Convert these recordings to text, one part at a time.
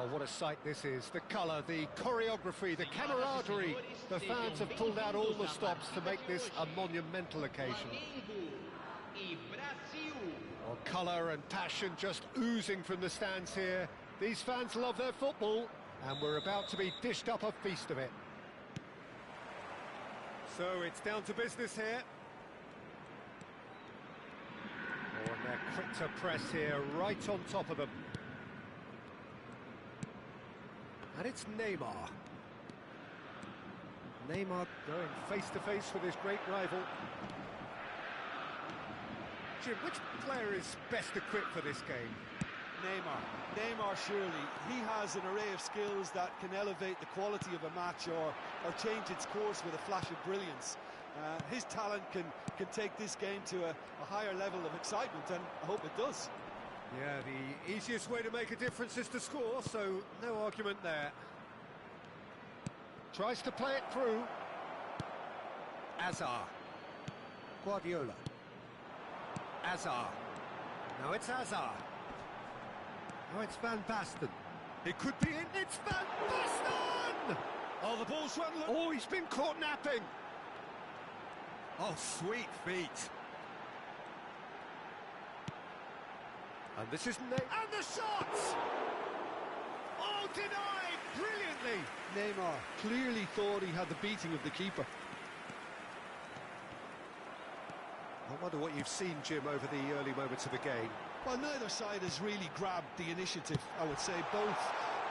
Oh, what a sight this is. The colour, the choreography, the camaraderie. The fans have pulled out all the stops to make this a monumental occasion. Oh, colour and passion just oozing from the stands here. These fans love their football, and we're about to be dished up a feast of it. So it's down to business here. Oh, and they're quick to press here, right on top of them. And it's Neymar. Neymar going face-to-face with his great rival. Jim, which player is best equipped for this game? Neymar, surely. He has an array of skills that can elevate the quality of a match or change its course with a flash of brilliance. His talent can take this game to a higher level of excitement, and I hope it does. Yeah, the easiest way to make a difference is to score, so no argument there. Tries to play it through. Hazard. Guardiola. Hazard. Now it's Hazard. Now it's Van Basten. It could be in. It's Van Basten! Oh, the ball's run. Oh, he's been caught napping. Oh, sweet feet. And this is and the shot! Oh, denied brilliantly. Neymar clearly thought he had the beating of the keeper. I wonder what you've seen, Jim, over the early moments of the game. Well, neither side has really grabbed the initiative, I would say. Both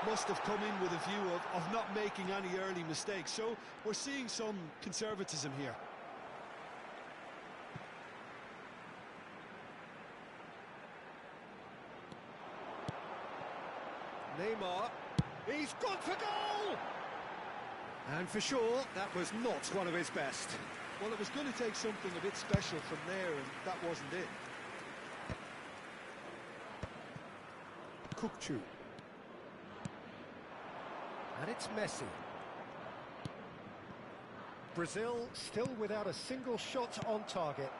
must have come in with a view of not making any early mistakes. So we're seeing some conservatism here. Neymar, he's gone for goal! And for sure, that was not one of his best. Well, it was going to take something a bit special from there, and that wasn't it. Kukçu. And it's Messi. Brazil still without a single shot on target.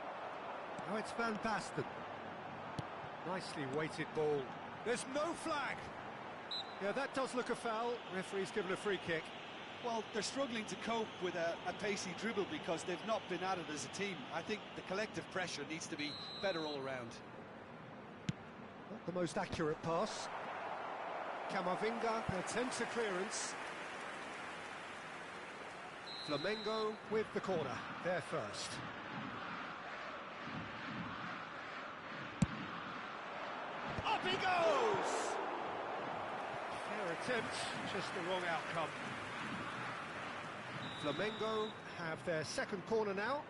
Now it's Van Basten. Nicely weighted ball. There's no flag! Yeah, that does look a foul. Referee's given a free kick. Well, they're struggling to cope with a pacey dribble because they've not been at it as a team. I think the collective pressure needs to be better all around. Not the most accurate pass. Camavinga attempts a clearance. Flamengo with the corner, there first. Up he goes! Fair attempt, just the wrong outcome. Flamengo have their second corner now.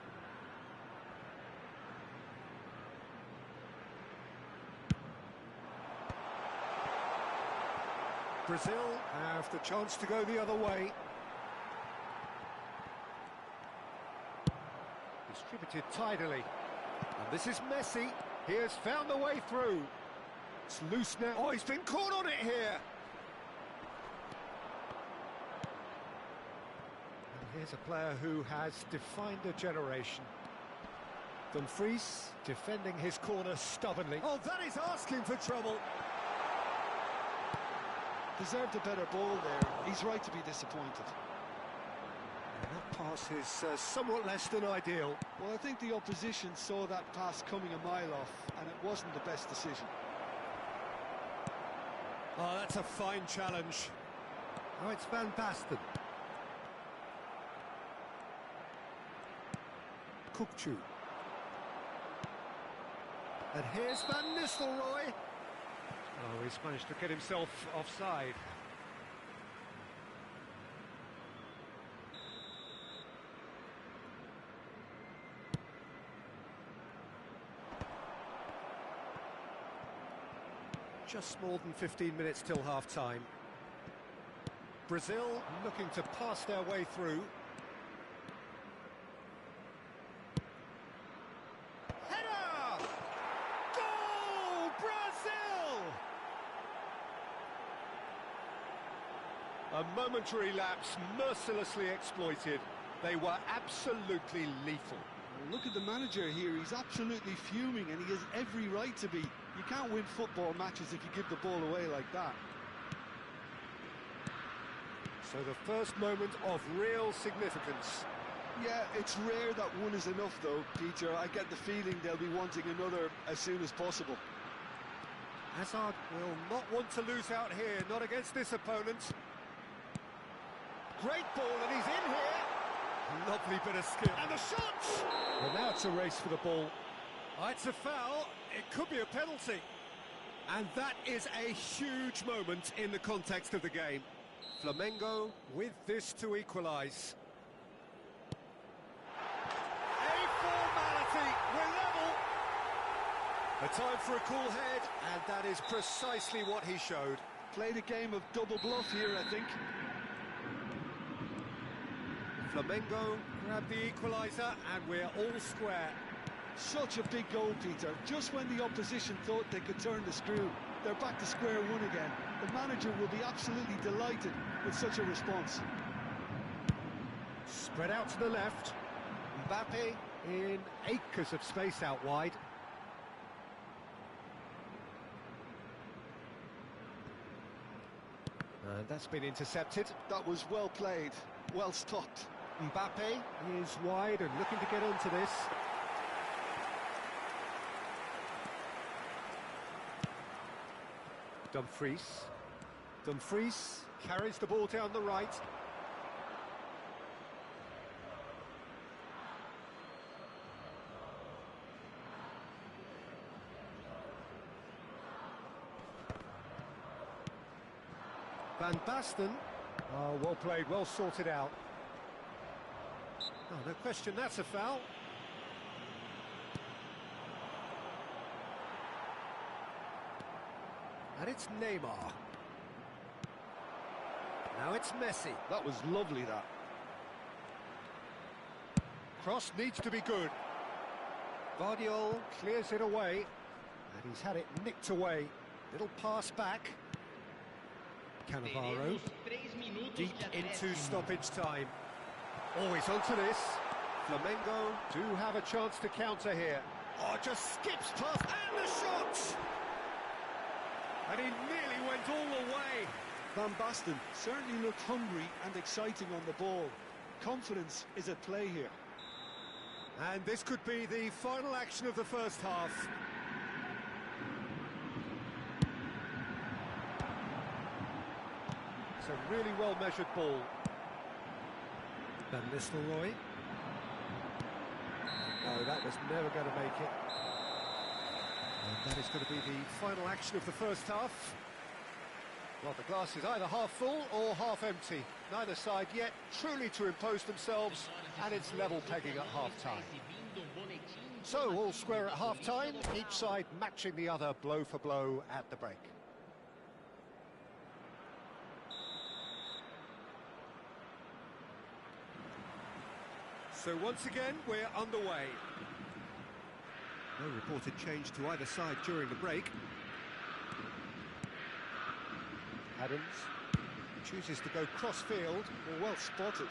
Brazil have the chance to go the other way. Distributed tidily. And this is Messi. He has found the way through. It's loose now. Oh, he's been caught on it here. Here's a player who has defined a generation. Dumfries defending his corner stubbornly. Oh, that is asking for trouble. Deserved a better ball there. He's right to be disappointed. And that pass is somewhat less than ideal. Well, I think the opposition saw that pass coming a mile off, and it wasn't the best decision. Oh, that's a fine challenge. Oh, it's Van Basten. Kukçu. And here's Van Nistelrooy. Oh, he's managed to get himself offside. Just more than 15 minutes till half-time. Brazil looking to pass their way through. Header! Goal! Brazil! A momentary lapse mercilessly exploited. They were absolutely lethal. Look at the manager here, he's absolutely fuming and he has every right to be. You can't win football matches if you give the ball away like that. So the first moment of real significance. Yeah, it's rare that one is enough though, Peter. I get the feeling they'll be wanting another as soon as possible. Hazard will not want to lose out here, not against this opponent. Great ball, and he's in here. Lovely bit of skill. And the shot! Well, now it's a race for the ball. Oh, it's a foul. It could be a penalty. And that is a huge moment in the context of the game. Flamengo with this to equalise. A formality, we're level. A time for a cool head, and that is precisely what he showed. Played a game of double bluff here, I think. Flamengo grab the equaliser, and we're all square. Such a big goal, Peter. Just when the opposition thought they could turn the screw, they're back to square one again. The manager will be absolutely delighted with such a response. Spread out to the left. Mbappe in acres of space out wide. And that's been intercepted. That was well played, well stopped. Mbappe is wide and looking to get onto this. Dumfries carries the ball down the right. Van Basten. Oh, well played, well sorted out. Oh, no question, that's a foul. And it's Neymar. Now it's Messi. That was lovely, that. Cross needs to be good. Guardiola clears it away. And he's had it nicked away. Little pass back. Cannavaro. Deep into stoppage time. Always onto this. Flamengo do have a chance to counter here. Oh, just skips past. And the shot! And he nearly went all the way. Van Basten certainly looked hungry and exciting on the ball. Confidence is at play here. And this could be the final action of the first half. It's a really well-measured ball. Van Nistelrooy. No, that was never going to make it. And that is going to be the final action of the first half. Well, the glass is either half full or half empty. Neither side yet truly to impose themselves, and it's level pegging at half-time. So, all square at half-time, each side matching the other blow for blow at the break. So once again, we're underway. No reported change to either side during the break. Adams chooses to go cross-field. Well spotted.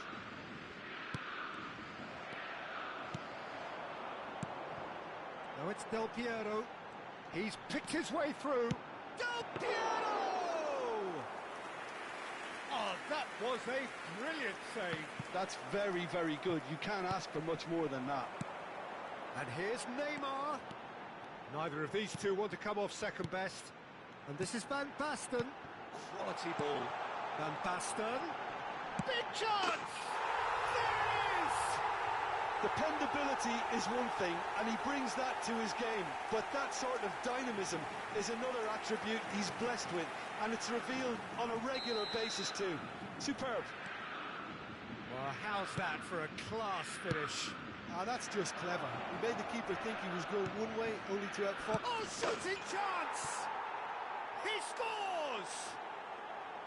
Now it's Del Piero. He's picked his way through. Del Piero! Oh, that was a brilliant save. That's very, very good. You can't ask for much more than that. And here's Neymar. Neither of these two want to come off second best. And this is Van Basten. Quality ball. Van Basten. Big chance! There it is! Dependability is one thing, and he brings that to his game. But that sort of dynamism is another attribute he's blessed with. And it's revealed on a regular basis too. Superb. Well, how's that for a class finish? Ah, that's just clever. He made the keeper think he was going one way, only to outfox. Oh, shooting chance! He scores!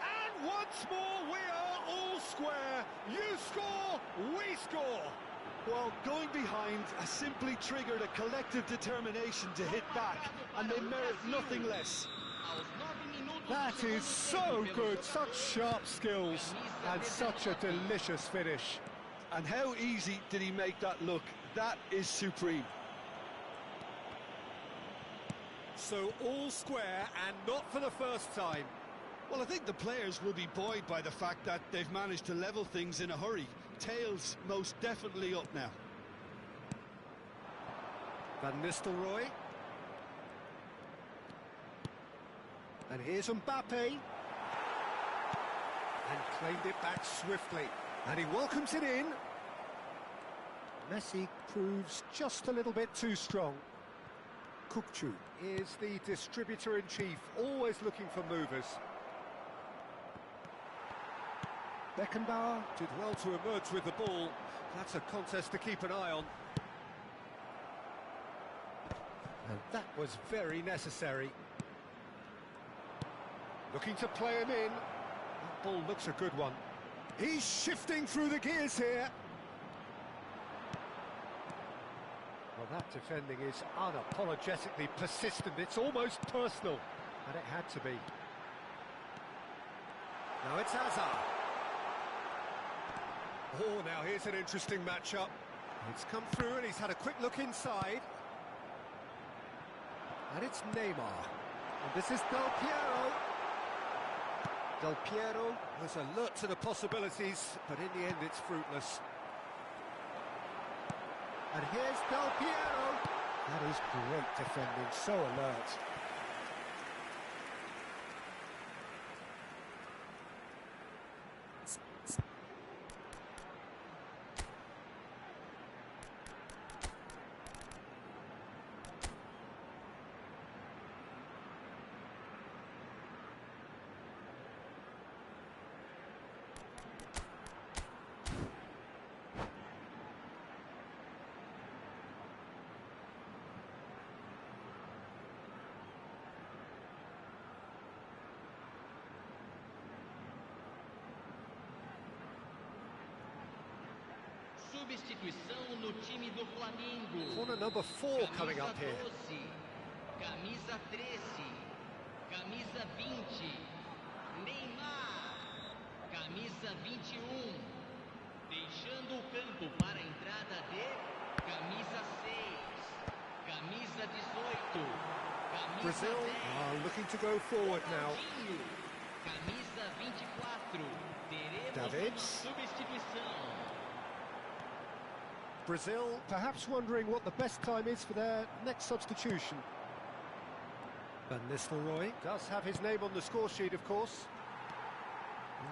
And once more, we are all square. You score, we score. Well, going behind has simply triggered a collective determination to hit back, and they merit nothing less. That is so good, such sharp skills, and such a delicious finish. And how easy did he make that look? That is supreme. So all square, and not for the first time. Well, I think the players will be buoyed by the fact that they've managed to level things in a hurry. Tails most definitely up now. Van Nistelrooy. And here's Mbappe. And claimed it back swiftly. And he welcomes it in. Messi proves just a little bit too strong. Kukçu is the distributor-in-chief, always looking for movers. Beckenbauer did well to emerge with the ball. That's a contest to keep an eye on. And that was very necessary. Looking to play him in. That ball looks a good one. He's shifting through the gears here. Well, that defending is unapologetically persistent. It's almost personal. And it had to be. Now it's Hazard. Oh, now here's an interesting matchup. It's come through and he's had a quick look inside. And it's Neymar. And this is Del Piero. Del Piero was alert to the possibilities, but in the end it's fruitless. And here's Del Piero. That is great defending, so alert. Substituição no time do Flamengo. Corner number 4 coming up here. Camisa 13, camisa 20, Neymar, camisa 21, deixando o campo para a entrada de camisa 6, camisa 18, camisa Brazil 10, are looking to go forward now. camisa 24, teremos Davids. uma substituição. Brazil perhaps wondering what the best time is for their next substitution. Van Nistelrooy does have his name on the score sheet, of course.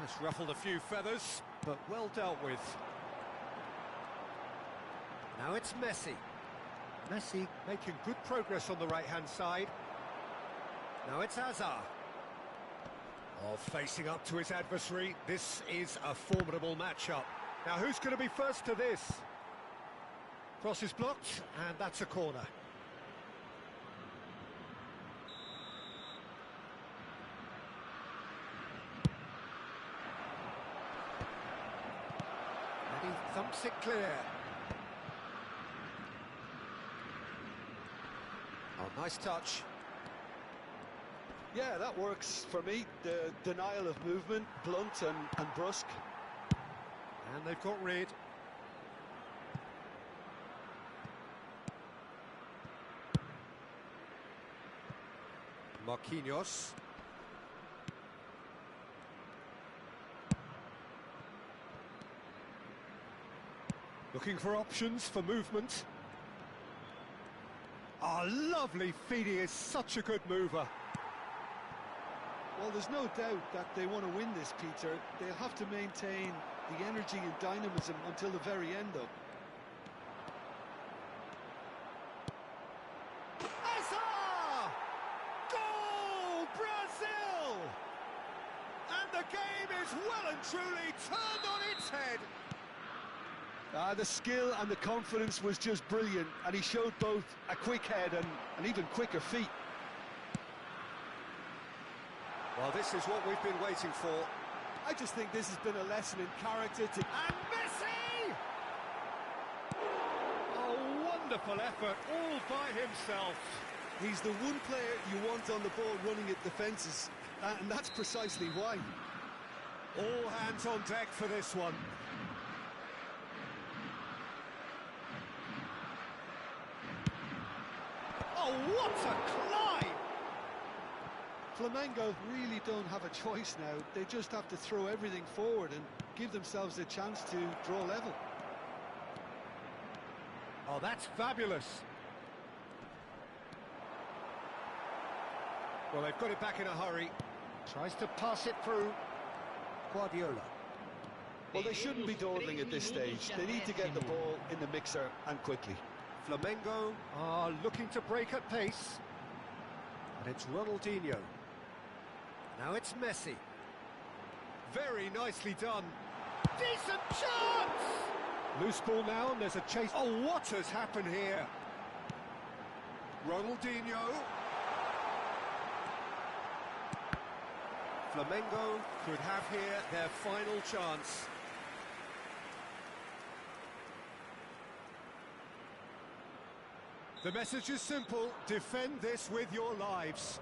It's ruffled a few feathers, but well dealt with. Now it's Messi. Messi making good progress on the right-hand side. Now it's Hazard. Oh, facing up to his adversary. This is a formidable matchup. Now who's going to be first to this? Cross is blocked, and that's a corner. And he thumps it clear. Oh, nice touch. Yeah, that works for me. The denial of movement, blunt and brusque. And they've got rid. Marquinhos. Looking for options for movement. Oh, lovely feed. He is such a good mover. Well, there's no doubt that they want to win this, Peter. They'll have to maintain the energy and dynamism until the very end, though. And the game is well and truly turned on its head. The skill and the confidence was just brilliant, and he showed both a quick head and even quicker feet. Well, this is what we've been waiting for. I just think this has been a lesson in character to... And Messi! A wonderful effort, all by himself. He's the one player you want on the ball running at defences, and that's precisely why. All hands on deck for this one. Oh, what a climb! Flamengo really don't have a choice now. They just have to throw everything forward and give themselves a chance to draw level. Oh, that's fabulous. Well, they've got it back in a hurry. Tries to pass it through. Guardiola. Well, they shouldn't be dawdling at this stage. They need to get the ball in the mixer and quickly. Flamengo are looking to break at pace. And it's Ronaldinho. Now it's Messi. Very nicely done. Decent chance! Loose ball now, and there's a chase. Oh, what has happened here? Ronaldinho. Flamengo could have here their final chance. The message is simple: defend this with your lives.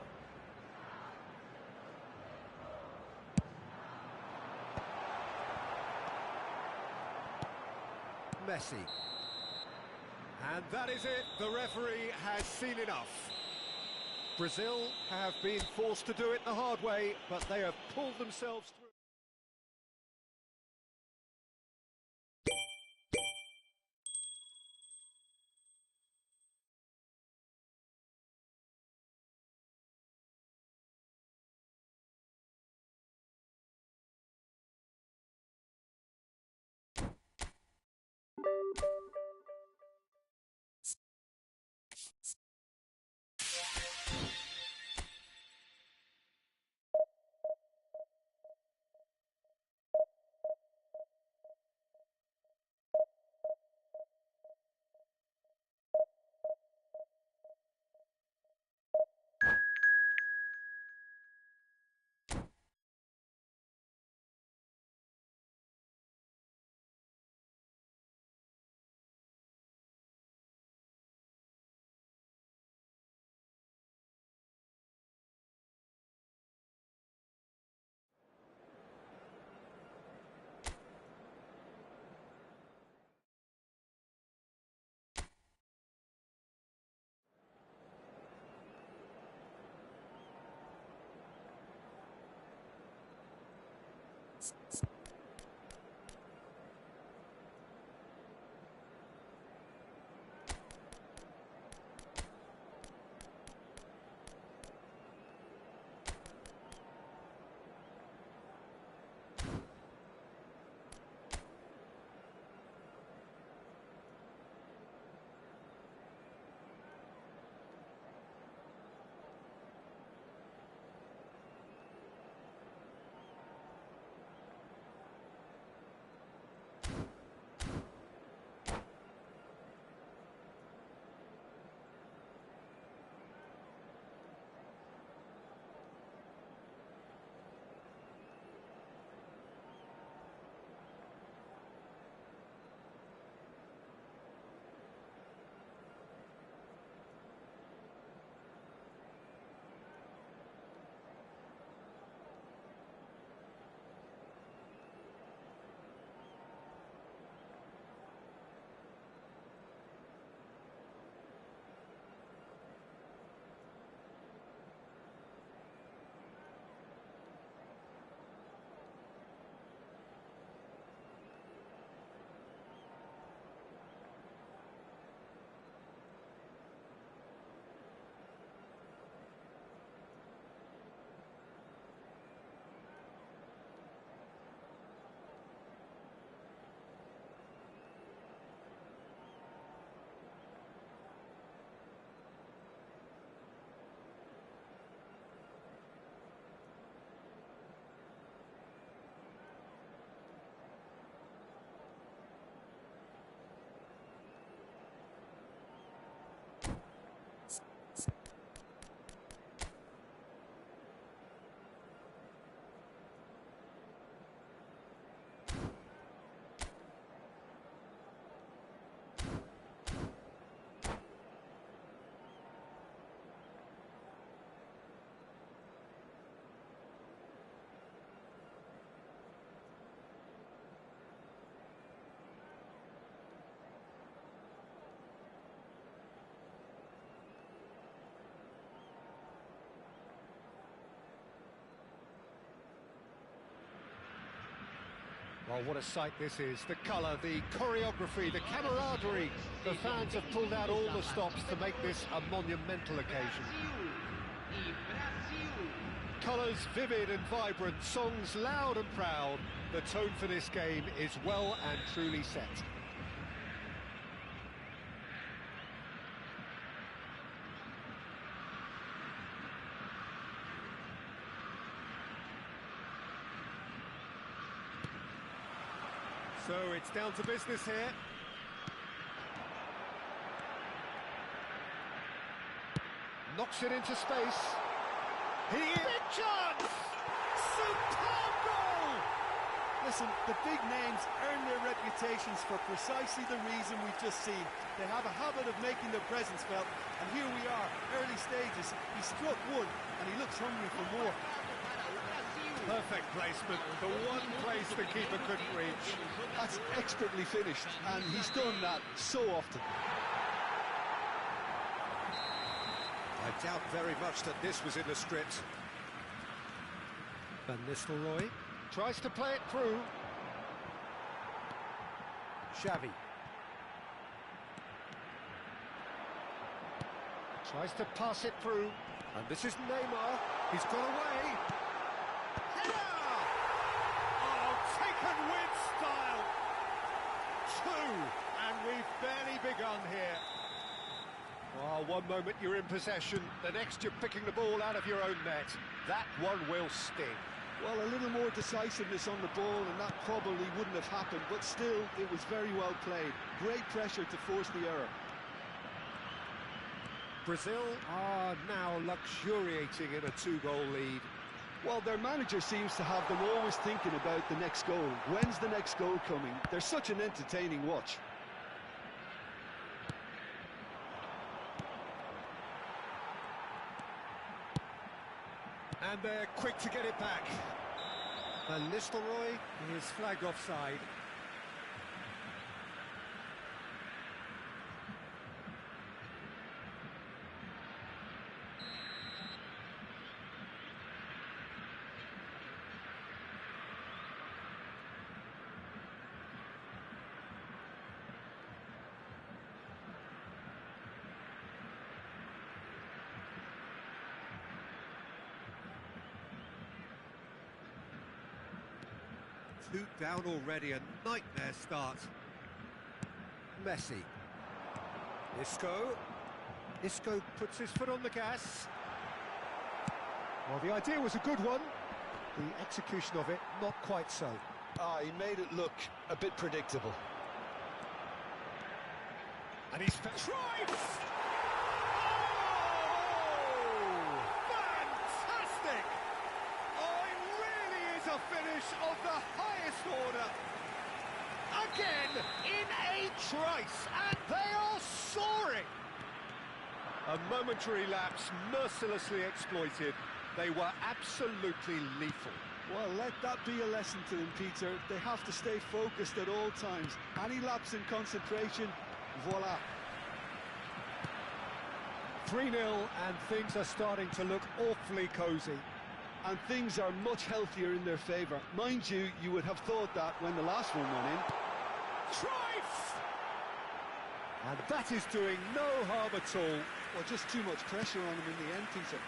Messi. And that is it. The referee has seen enough. Brazil have been forced to do it the hard way, but they have pulled themselves through. Well, what a sight this is. The colour, the choreography, the camaraderie. The fans have pulled out all the stops to make this a monumental occasion. Colours vivid and vibrant, songs loud and proud. The tone for this game is well and truly set. So it's down to business here. Knocks it into space. Big chance! Superb goal! Listen, the big names earn their reputations for precisely the reason we've just seen. They have a habit of making their presence felt, and here we are, early stages. He struck one, and he looks hungry for more. Perfect placement, the one place the keeper couldn't reach. That's expertly finished, and he's done that so often. I doubt very much that this was in the script. Van Nistelrooy tries to play it through. Xavi tries to pass it through, and this is Neymar. He's gone away. Taken with style. 2, and we've barely begun here. Oh, one moment you're in possession, the next you're picking the ball out of your own net. That one will sting. Well, a little more decisiveness on the ball, and that probably wouldn't have happened, but still, it was very well played. Great pressure to force the error. Brazil are now luxuriating in a 2-goal lead. Well, their manager seems to have them always thinking about the next goal. When's the next goal coming? They're such an entertaining watch. And they're quick to get it back. Van Nistelrooy is flagged offside. Two down already, a nightmare start. Messi. Isco puts his foot on the gas. Well, the idea was a good one. The execution of it, not quite so. He made it look a bit predictable. And he's... Trice! A finish of the highest order. Again, in a trice, and they are soaring. A momentary lapse, mercilessly exploited. They were absolutely lethal. Well, let that be a lesson to them, Peter. They have to stay focused at all times. Any lapse in concentration, voila. 3-0, and things are starting to look awfully cosy. And things are much healthier in their favour. Mind you, you would have thought that when the last one went in. Trice! And that is doing no harm at all. Well, just too much pressure on them in the end, Peter.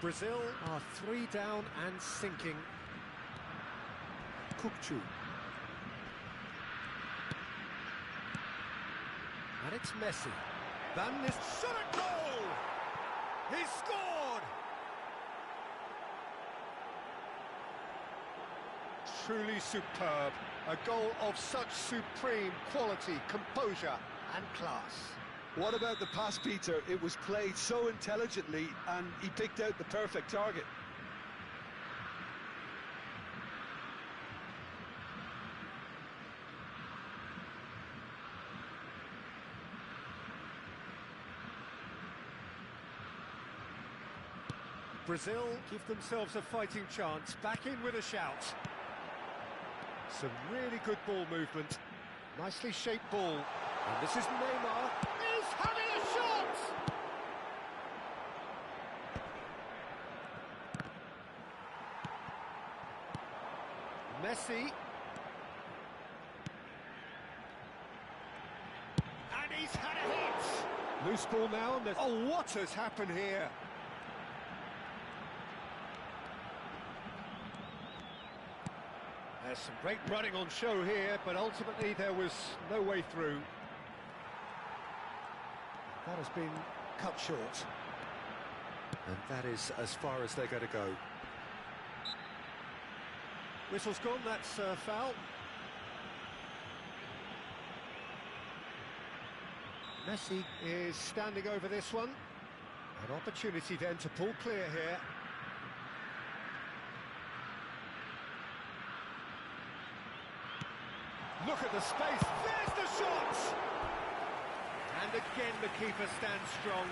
Brazil are 3 down and sinking. Kukçu. And it's Messi. Van Nistelrooy shot at goal! He scored! Truly superb. A goal of such supreme quality, composure and class. What about the pass, Peter? It was played so intelligently, and he picked out the perfect target. Brazil give themselves a fighting chance, back in with a shout. Some really good ball movement, nicely shaped ball. And this is Neymar, he's having a shot! Messi. And he's had a hit! Loose ball now, and oh, what has happened here? There's some great running on show here, but ultimately there was no way through. That has been cut short. And that is as far as they're going to go. Whistle's gone, that's a foul. Messi is standing over this one. An opportunity then to pull clear here. Look at the space, there's the shot! And again the keeper stands strong.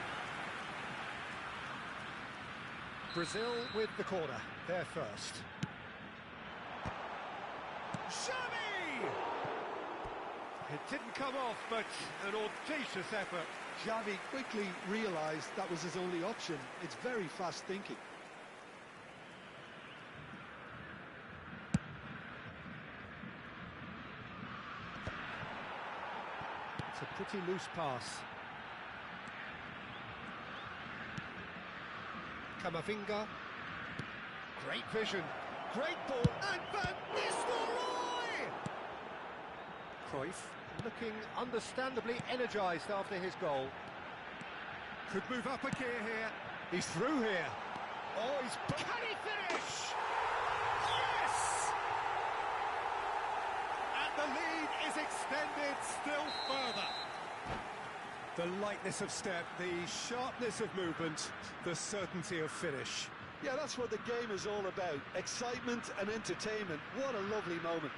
Brazil with the corner, they're first. Xavi! It didn't come off, but an audacious effort. Xavi quickly realised that was his only option. It's very fast thinking. It's a pretty loose pass. Camavinga. Great vision. Great ball. And Van Nistelrooy! Cruyff looking understandably energised after his goal. Could move up a gear here. He's through here. Oh, can he finish? Yes! And the lead is extended still further. The lightness of step, the sharpness of movement, the certainty of finish. Yeah, that's what the game is all about. Excitement and entertainment. What a lovely moment.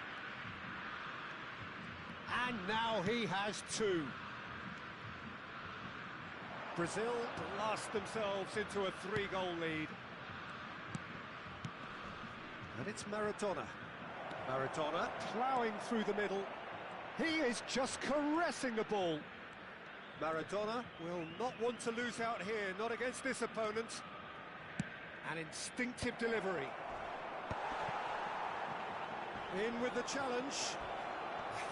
And now he has two. Brazil blast themselves into a 3-goal lead. And it's Maradona. Maradona ploughing through the middle. He is just caressing the ball. Maradona will not want to lose out here, not against this opponent. An instinctive delivery. In with the challenge.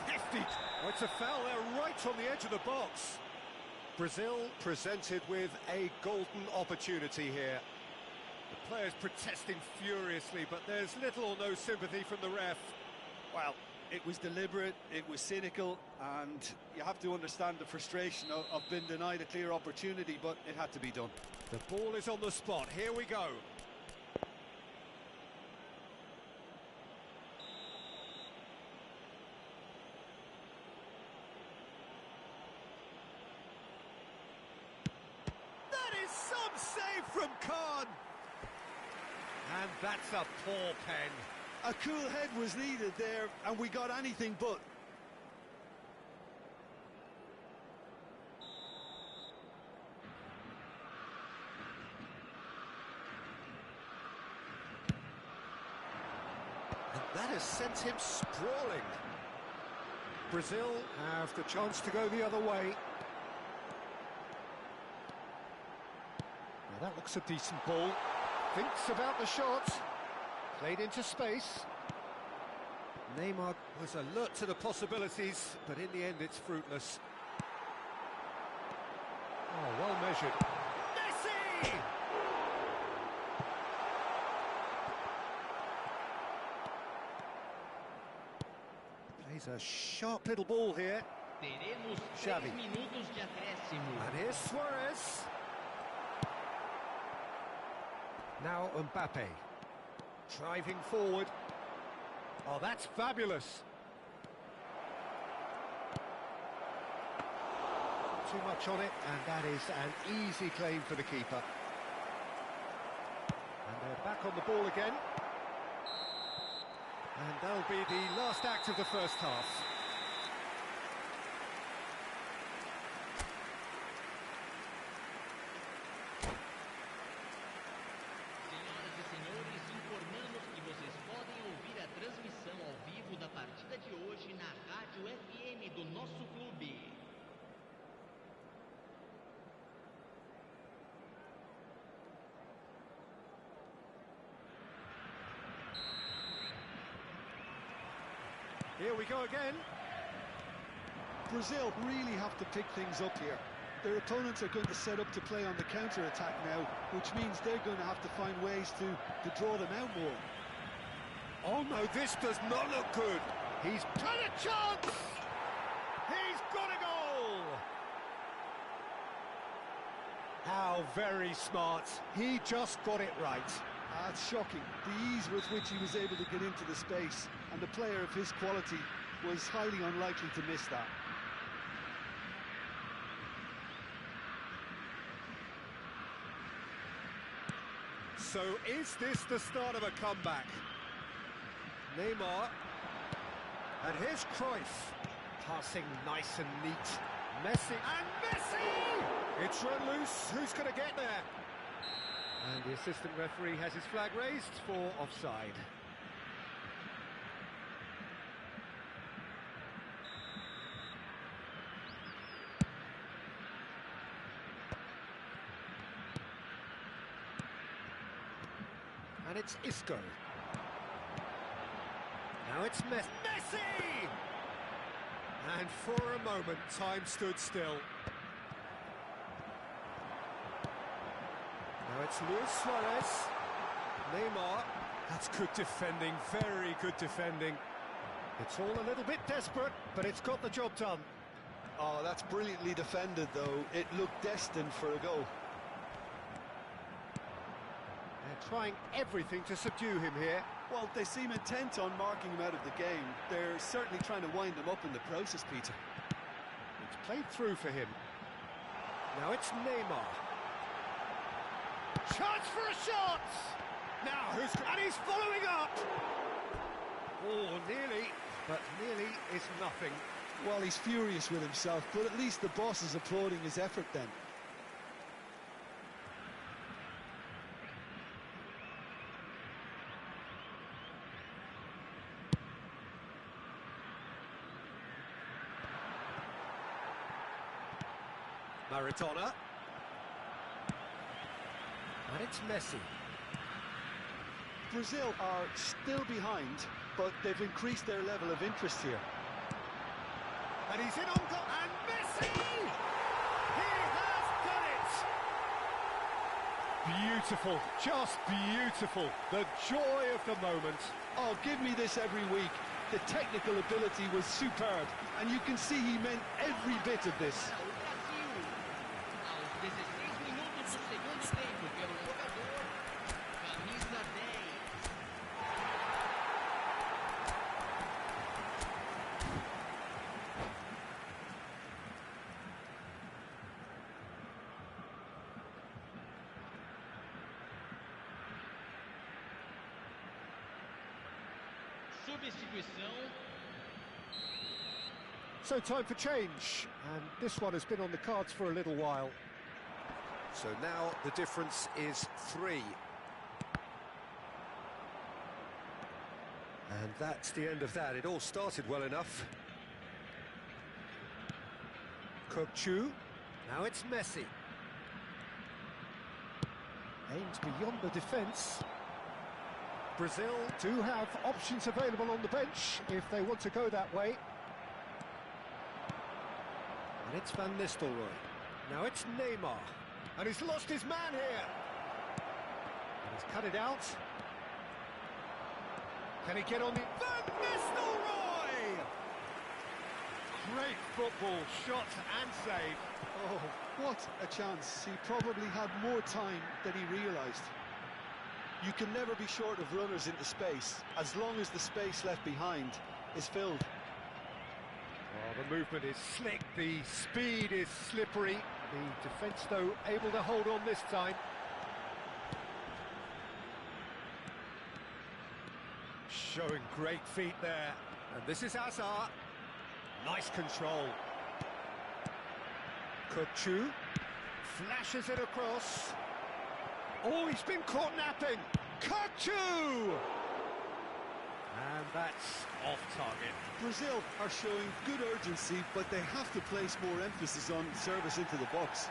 Hefty. Oh, it's a foul there right on the edge of the box. Brazil presented with a golden opportunity here. The players protesting furiously, but there's little or no sympathy from the ref. Well, it was deliberate, it was cynical, and you have to understand the frustration of being denied a clear opportunity, but it had to be done. The ball is on the spot, here we go. That is some save from Khan! And that's a poor pen. A cool head was needed there, and we got anything but. And that has sent him sprawling. Brazil have the chance to go the other way. Now that looks a decent ball. Thinks about the shot. Played into space. Neymar was alert to the possibilities, but in the end it's fruitless. Oh, well measured. Messi! Plays a sharp little ball here. Teremos 3 Xavi. minutos de acréscimo. And here's Suarez. Now Mbappe. Driving forward. Oh, that's fabulous. Too much on it, and that is an easy claim for the keeper. And they're back on the ball again. And that'll be the last act of the first half. Senhoras e senhores, informamos que vocês podem ouvir a transmissão ao vivo da partida de hoje na Rádio FM do nosso clube. Here we go again. Brazil really have to pick things up here. Their opponents are going to set up to play on the counter-attack now, which means they're going to have to find ways to draw them out more. Oh no, this does not look good. He's got a chance! He's got a goal! How very smart. He just got it right. It's shocking, the ease with which he was able to get into the space, and a player of his quality was highly unlikely to miss that. So is this the start of a comeback? Neymar, and here's Cruyff, passing nice and neat. Messi, and Messi! It's run loose, who's going to get there? And the assistant referee has his flag raised for offside. And it's Isco. Now it's Messi! And for a moment, time stood still. Now it's Luis Suarez. Neymar. That's good defending, very good defending. It's all a little bit desperate, but it's got the job done. Oh, that's brilliantly defended, though. It looked destined for a goal. They're trying everything to subdue him here. Well, they seem intent on marking him out of the game. They're certainly trying to wind him up in the process, Peter. It's played through for him. Now it's Neymar. Chance for a shot! Now who's... and he's following up! Oh, nearly, but nearly is nothing. Well, he's furious with himself, but at least the boss is applauding his effort then. Maradona. And it's Messi. Brazil are still behind, but they've increased their level of interest here. And he's in on goal. And Messi! He has done it! Beautiful, just beautiful. The joy of the moment. Oh, give me this every week. The technical ability was superb, and you can see he meant every bit of this. Aos 16 minutos do segundo tempo, pelo jogador, camisa 10. Substituição. So time for change, and this one has been on the cards for a little while. So now the difference is 3. And that's the end of that. It all started well enough. Kokchu. Now it's Messi. Aims beyond the defence. Brazil do have options available on the bench if they want to go that way. And it's Van Nistelrooy. Now it's Neymar. And he's lost his man here. And he's cut it out. Can he get on the... Van Nistelrooy! Great football, shot and save. Oh, what a chance. He probably had more time than he realised. You can never be short of runners into space, as long as the space left behind is filled. Oh, the movement is slick, the speed is slippery. The defence, though, able to hold on this time. Showing great feet there. And this is Hazard. Nice control. Kokchu flashes it across. Oh, he's been caught napping. Kokchu! And that's off target. Brazil are showing good urgency, but they have to place more emphasis on service into the box.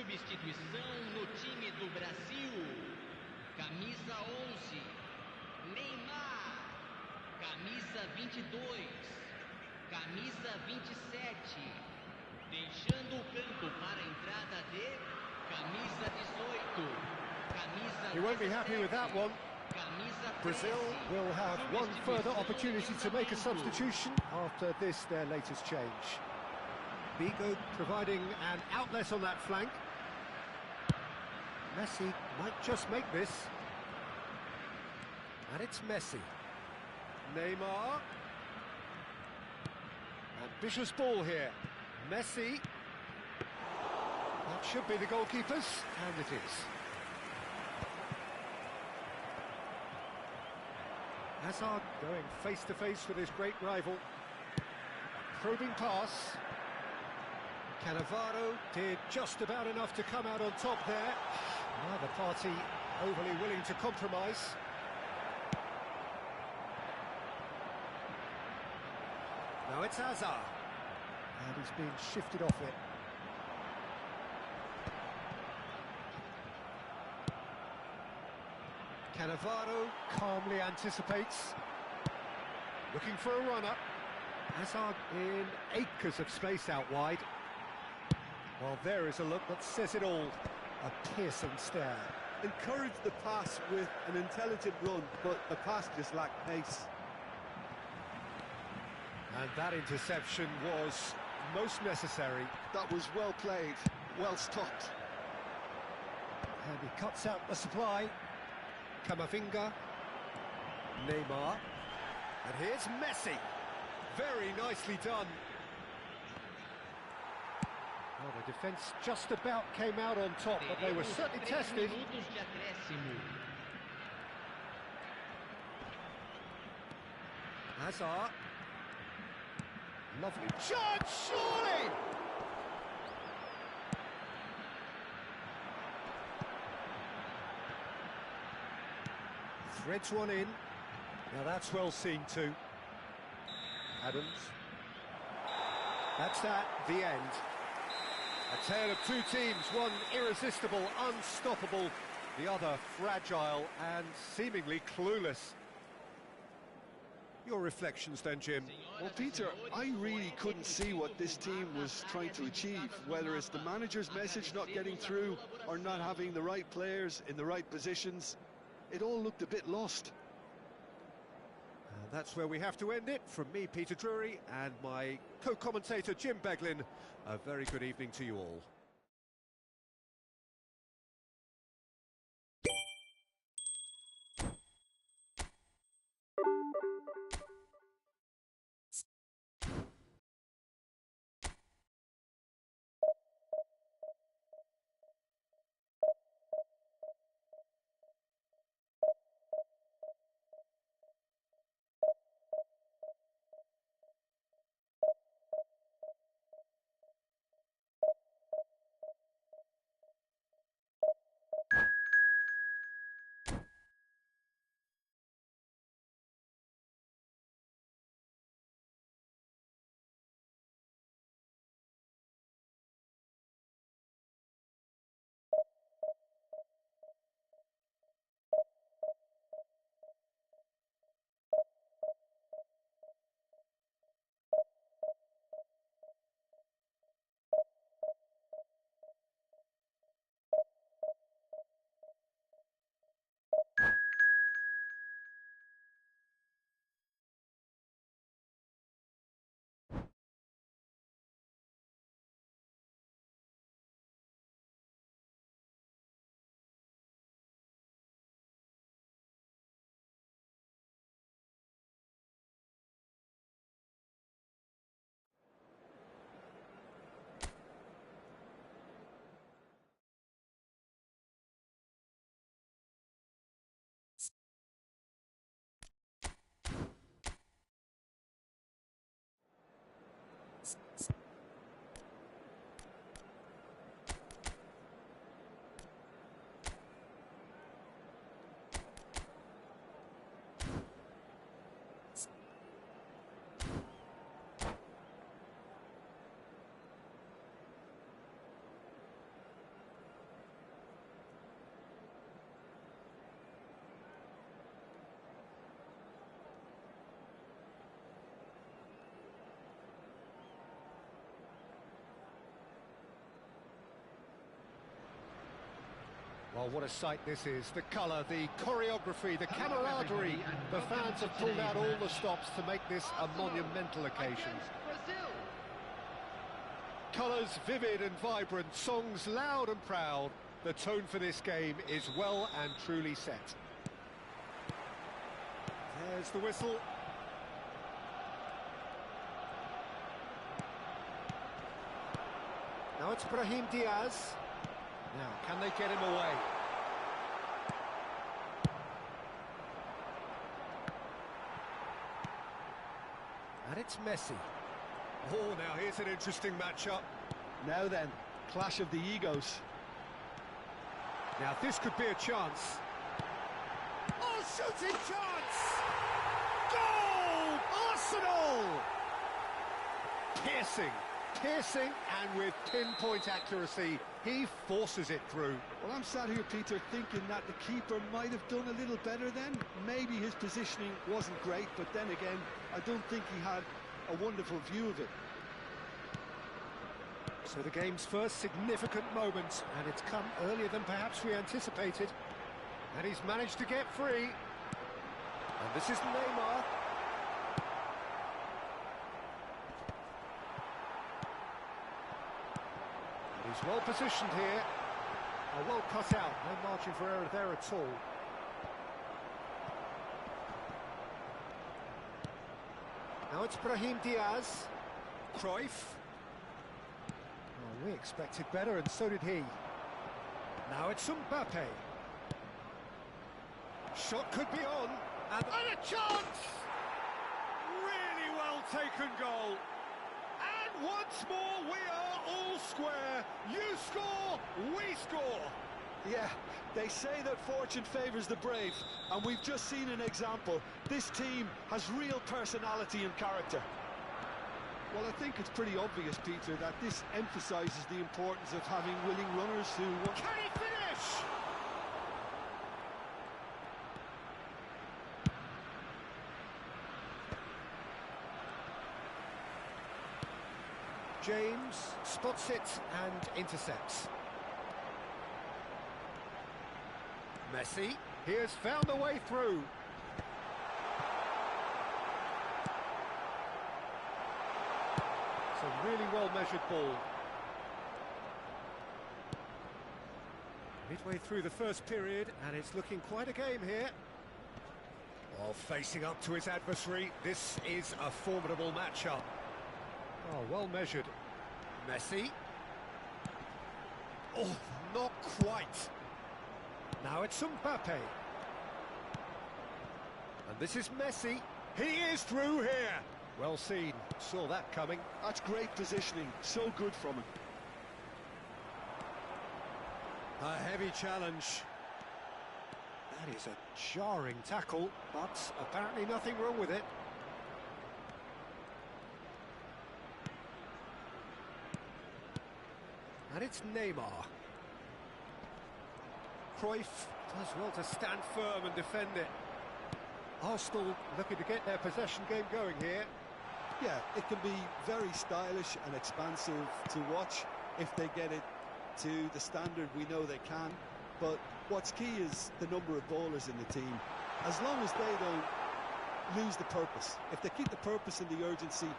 Substituição no time do Brasil. Camisa 11, Neymar. Camisa 22, camisa 27. Deixando o campo para a entrada de camisa 18, camisa He won't be happy with that one. Brazil will have one further opportunity to make a substitution after this, their latest change. Vigo providing an outlet on that flank. Messi might just make this. And it's Messi. Neymar. Ambitious ball here. Messi. That should be the goalkeeper's, and it is. Hazard going face-to-face with his great rival. Probing pass. Cannavaro did just about enough to come out on top there. Neither party overly willing to compromise. Now it's Hazard. And he's been shifted off it. Cannavaro calmly anticipates. Looking for a runner. Hazard in acres of space out wide. Well, there is a look that says it all. A piercing stare. Encouraged the pass with an intelligent run, but the pass just lacked pace. And that interception was most necessary. That was well played, well stopped. And he cuts out the supply. Camavinga. Neymar. And here's Messi. Very nicely done. Well, the defence just about came out on top, but they were certainly tested. Hazard. Lovely chance, surely! Threads one in. Now that's well seen too. Adams. That's that, the end. A tale of two teams, one irresistible, unstoppable, the other fragile and seemingly clueless. Your reflections then, Jim? Well, Peter, I really couldn't see what this team was trying to achieve, whether it's the manager's message not getting through or not having the right players in the right positions. It all looked a bit lost. That's where we have to end it. From me, Peter Drury, and my co-commentator, Jim Beglin, a very good evening to you all. Oh, what a sight this is. The colour, the choreography, the camaraderie. The fans have pulled out all the stops to make this a monumental occasion. Colours vivid and vibrant, songs loud and proud. The tone for this game is well and truly set. There's the whistle. Now it's Brahim Diaz. Now, can they get him away? And it's Messi. Oh, now here's an interesting matchup. Now then, clash of the egos. Now this could be a chance. Oh, shooting chance! Goal! Arsenal! Piercing, and with pinpoint accuracy, he forces it through. Well, I'm sat here, Peter, thinking that the keeper might have done a little better then. Maybe his positioning wasn't great, but then again, I don't think he had a wonderful view of it. So the game's first significant moment, and it's come earlier than perhaps we anticipated. And he's managed to get free. And this is Neymar. He's well positioned here. Oh, well cut out, no margin for error there at all. Now it's Brahim Diaz. Cruyff. Oh, we expected better, and so did he. Now it's Mbappe. Shot could be on, and a chance! Really well taken goal. And once more, we are all square. You score, we score. Yeah, they say that fortune favours the brave, and we've just seen an example. This team has real personality and character. Well, I think it's pretty obvious, Peter, that this emphasises the importance of having willing runners who want... Can he finish? James spots it and intercepts. Messi, he has found a way through. It's a really well-measured ball. Midway through the first period, and it's looking quite a game here. While facing up to his adversary, this is a formidable matchup. Oh, well measured. Messi. Oh, not quite. Now it's Mbappe. And this is Messi. He is through here. Well seen. Saw that coming. That's great positioning. So good from him. A heavy challenge. That is a jarring tackle, but apparently nothing wrong with it. And it's Neymar. Cruyff does well to stand firm and defend it. Arsenal looking to get their possession game going here. Yeah, it can be very stylish and expansive to watch if they get it to the standard we know they can. But what's key is the number of ballers in the team. As long as they don't lose the purpose. If they keep the purpose and the urgency,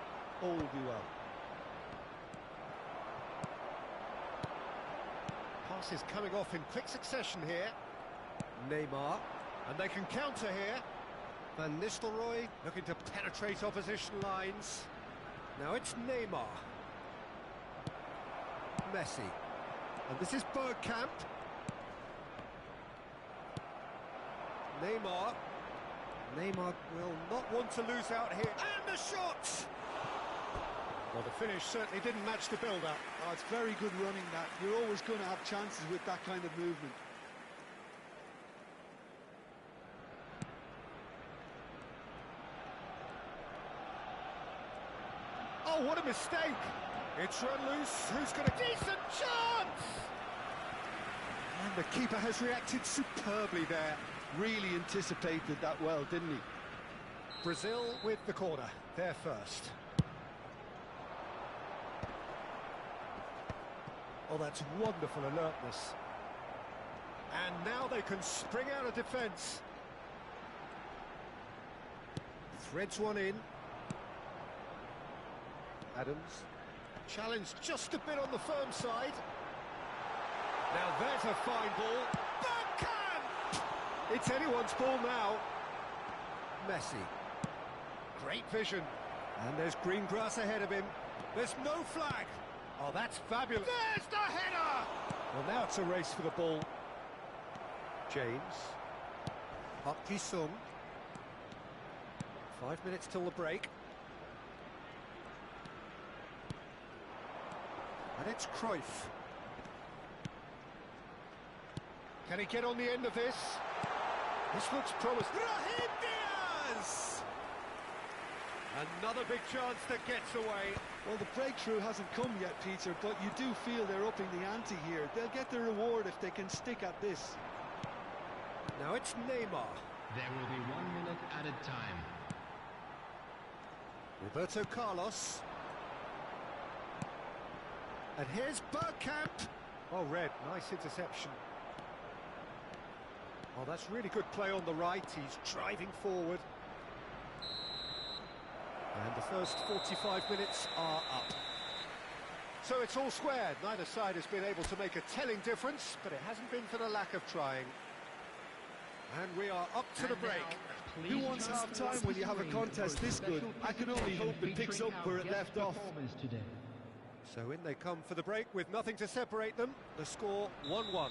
all will be well. Passes coming off in quick succession here. Neymar, and they can counter here. Van Nistelrooy looking to penetrate opposition lines. Now it's Neymar. Messi. And this is Bergkamp. Neymar. Neymar will not want to lose out here. And the shot! Well, the finish certainly didn't match the build-up. Oh, it's very good running, that. You're always going to have chances with that kind of movement. Oh, what a mistake! It's run loose. Who's got a decent chance? And the keeper has reacted superbly there. Really anticipated that well, didn't he? Brazil with the corner. They're first. Oh, that's wonderful alertness. And now they can spring out of defence. Threads one in. Adams. Challenged just a bit on the firm side. Now there's a fine ball. Backhand! It's anyone's ball now. Messi. Great vision. And there's green grass ahead of him. There's no flag. Oh, that's fabulous. There's the header! Well, now it's a race for the ball. James. Park Ji-sung. 5 minutes till the break. And it's Cruyff. Can he get on the end of this? This looks promising. Brahim Diaz! Another big chance that gets away. Well, the breakthrough hasn't come yet, Peter, but you do feel they're upping the ante here. They'll get the reward if they can stick at this. Now it's Neymar. There will be 1 minute added time. Roberto Carlos. And here's Bergkamp. Oh, red, nice interception. Oh, that's really good play on the right. He's driving forward. And the first 45 minutes are up. So it's all squared. Neither side has been able to make a telling difference, but it hasn't been for the lack of trying. And we are up to the break. Who wants half-time when you have a contest this good? I can only hope it picks up where it left off. So in they come for the break with nothing to separate them. The score 1-1.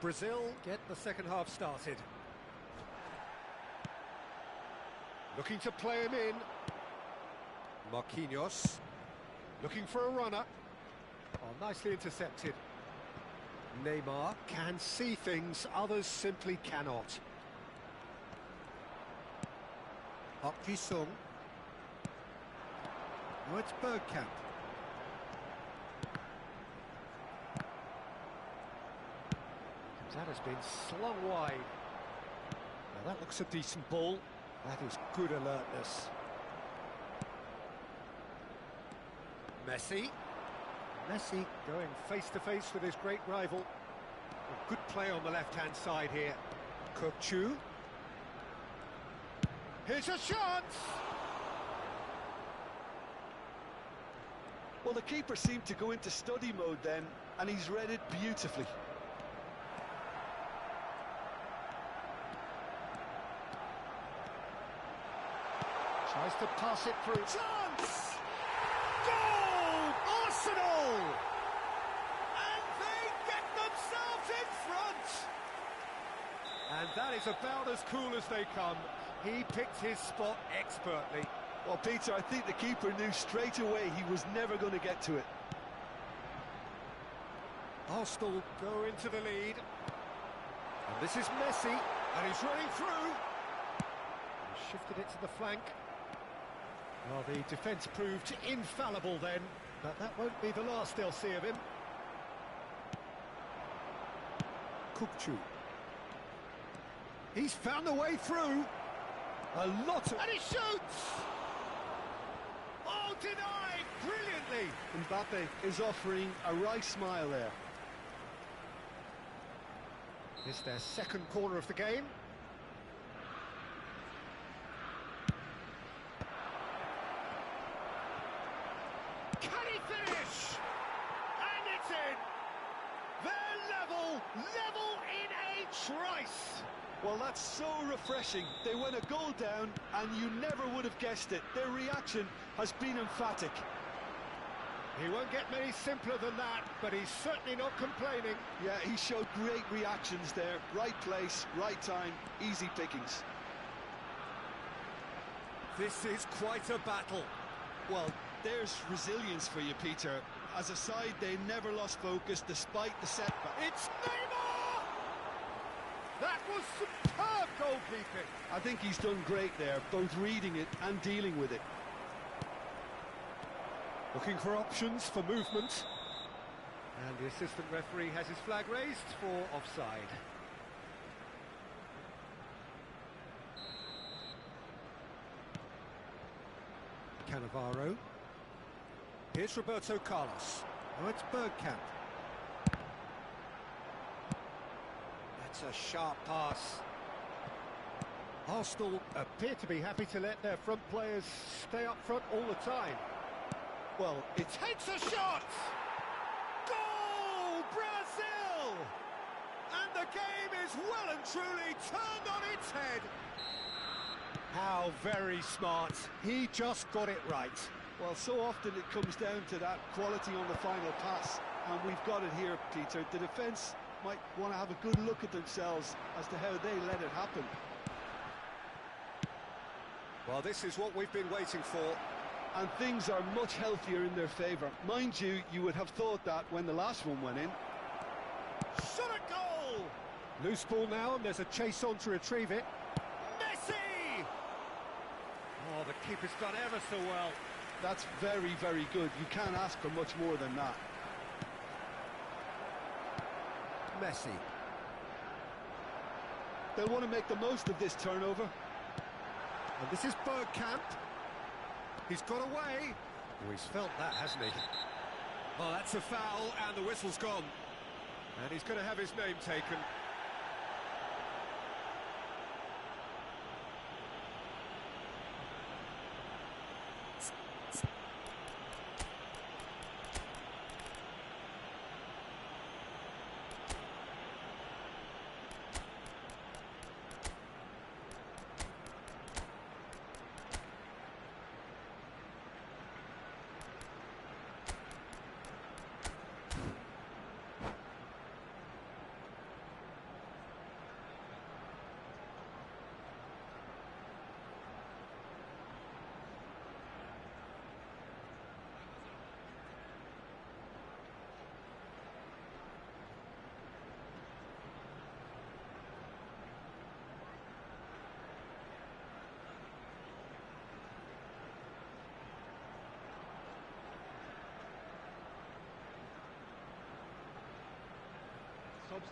Brazil get the second half started. Looking to play him in. Marquinhos. Looking for a runner. Oh, nicely intercepted. Neymar can see things others simply cannot. Park Ji-sung. Now it's Bergkamp. That has been slung wide. Now that looks a decent ball. That is good alertness. Messi. Messi going face-to-face with his great rival. A good play on the left-hand side here. Kokchu. Here's a chance! Well, the keeper seemed to go into study mode then, and he's read it beautifully. Tries to pass it through. Chance! Goal! Arsenal! And they get themselves in front! And that is about as cool as they come. He picked his spot expertly. Well, Peter, I think the keeper knew straight away he was never going to get to it. Arsenal go into the lead. And this is Messi, and he's running through. He shifted it to the flank. Well, the defence proved infallible then, but that won't be the last they'll see of him. Kokchu. He's found a way through. A lot of... And he shoots! Oh, denied brilliantly! Mbappe is offering a right smile there. It's their second corner of the game. Can he finish? And it's in! They're level in a trice! Well, that's so refreshing. They went a goal down, and you never would have guessed it. Their reaction has been emphatic. He won't get many simpler than that, but he's certainly not complaining. Yeah, he showed great reactions there. Right place, right time, easy pickings. This is quite a battle. Well, there's resilience for you, Peter. As a side, they never lost focus despite the setback. It's Neymar! That was superb goalkeeping. I think he's done great there, both reading it and dealing with it. Looking for options for movement. And the assistant referee has his flag raised for offside. Cannavaro. Here's Roberto Carlos. Oh, it's Bergkamp. That's a sharp pass. Arsenal appear to be happy to let their front players stay up front all the time. Well, it takes a shot! Goal! Brazil! And the game is well and truly turned on its head. How very smart. He just got it right. Well, so often it comes down to that quality on the final pass, and we've got it here, Peter. The defence might want to have a good look at themselves as to how they let it happen. Well, this is what we've been waiting for. And things are much healthier in their favour. Mind you, you would have thought that when the last one went in. Shot a goal! Loose ball now, and there's a chase on to retrieve it. Messi! Oh, the keeper's done ever so well. That's very, very good. You can't ask for much more than that. Messi. They'll want to make the most of this turnover. And this is Bergkamp. He's got away. Oh, he's felt that, hasn't he? Oh, that's a foul, and the whistle's gone. And he's going to have his name taken.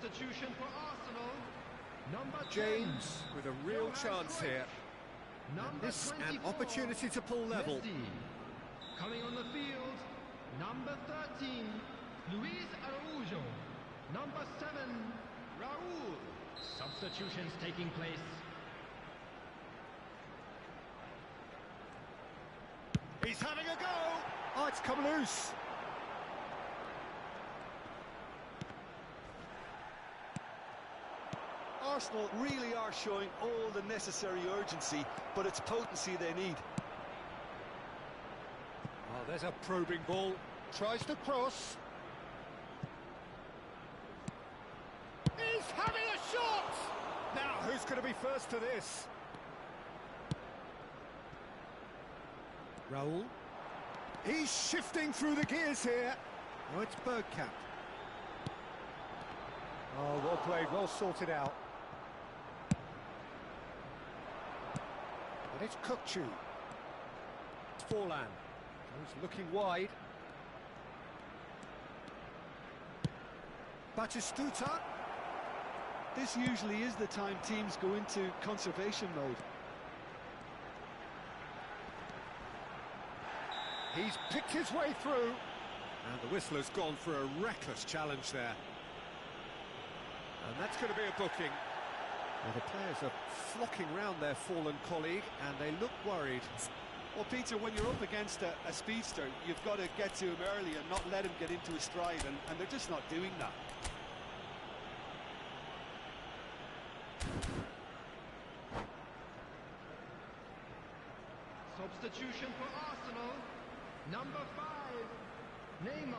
Substitution for Arsenal. Number James 10, with a real chance here. And this an opportunity to pull level. Messi. Coming on the field, number 13, Luis Araujo. Number 7, Raul. Substitutions taking place. He's having a go! Oh, it's come loose. Arsenal really are showing all the necessary urgency, but it's potency they need. Oh, there's a probing ball. Tries to cross. He's having a shot! Now, who's going to be first to this? Raul. He's shifting through the gears here. Oh, it's Bergkamp. Oh, well played, well sorted out. And it's Kukçu. It's Forlan. He's looking wide. Batistuta. This usually is the time teams go into conservation mode. He's picked his way through. And the whistler's gone for a reckless challenge there. And that's going to be a booking. Well, the players are flocking round their fallen colleague, and they look worried. Well, Peter, when you're up against a speedster, you've got to get to him early and not let him get into his stride, and they're just not doing that. Substitution for Arsenal. Number 5, Neymar.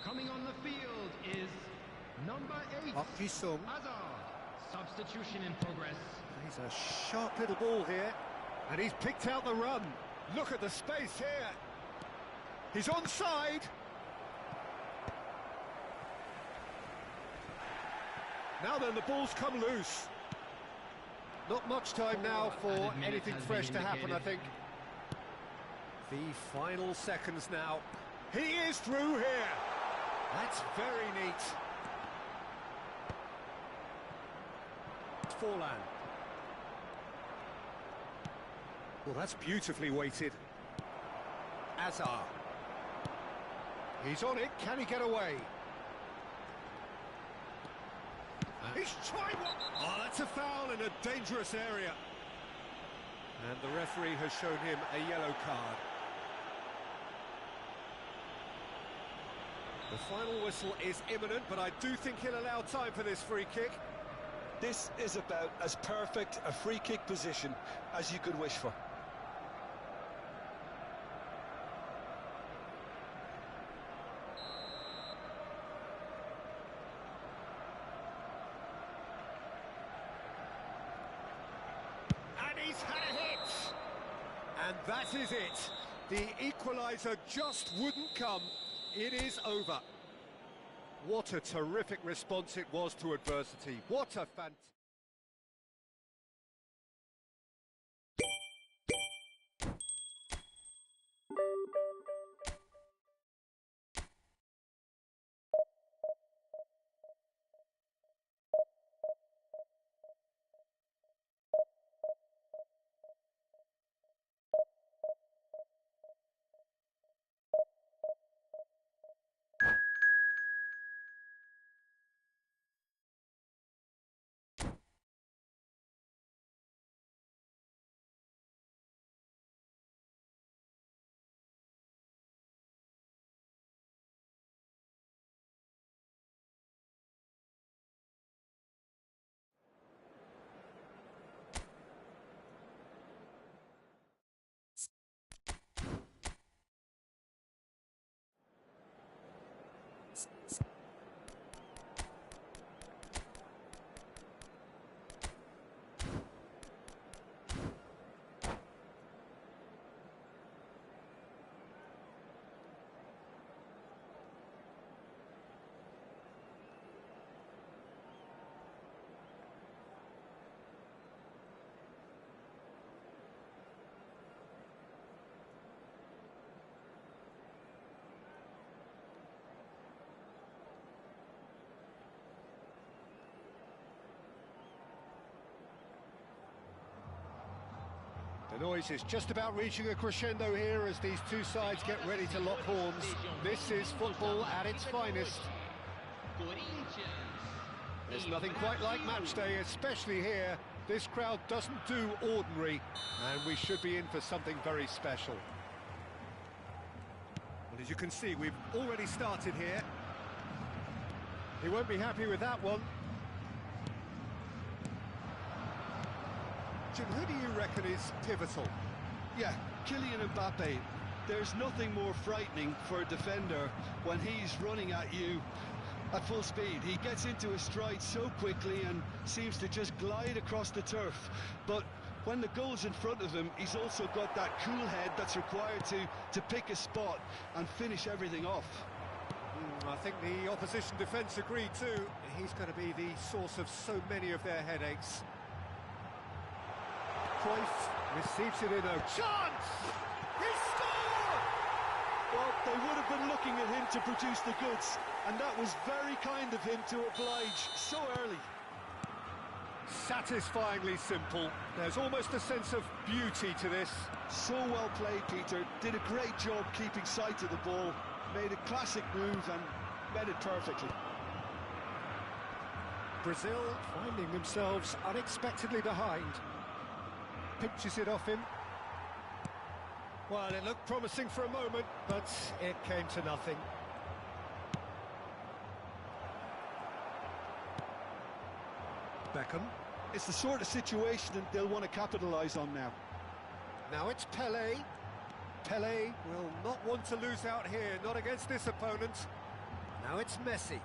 Coming on the field is number 8, Kisung. Hazard. Substitution in progress. He's a sharp little ball here, and he's picked out the run. Look at the space here. He's onside. Now then, the ball's come loose. Not much time now for anything fresh to happen, I think. The final seconds now. He is through here. That's very neat. Forlan. Well, that's beautifully weighted. Azar. He's on it, can he get away? He's trying one! Oh, that's a foul in a dangerous area. And the referee has shown him a yellow card. The final whistle is imminent, but I do think he'll allow time for this free kick. This is about as perfect a free kick position as you could wish for. And he's had a hit! And that is it. The equaliser just wouldn't come. It is over. What a terrific response it was to adversity. What a fantastic... The noise is just about reaching a crescendo here as these two sides get ready to lock horns. This is football at its finest. There's nothing quite like match day, especially here. This crowd doesn't do ordinary, and we should be in for something very special. Well, as you can see, we've already started here. He won't be happy with that one. Jim, who do you reckon is pivotal? Yeah, Kylian Mbappe. There's nothing more frightening for a defender when he's running at you at full speed. He gets into his stride so quickly and seems to just glide across the turf. But when the goal's in front of him, he's also got that cool head that's required to pick a spot and finish everything off. I think the opposition defence agreed too. He's going to be the source of so many of their headaches. Cruyff receives it in a chance! He scored! Well, they would have been looking at him to produce the goods, and that was very kind of him to oblige so early. Satisfyingly simple. There's almost a sense of beauty to this. So well played, Peter. Did a great job keeping sight of the ball, made a classic move and met it perfectly. Brazil finding themselves unexpectedly behind. Pinches it off him. Well, it looked promising for a moment, but it came to nothing. Beckham. It's the sort of situation that they'll want to capitalise on now. Now it's Pelé. Pelé will not want to lose out here, not against this opponent. Now it's Messi.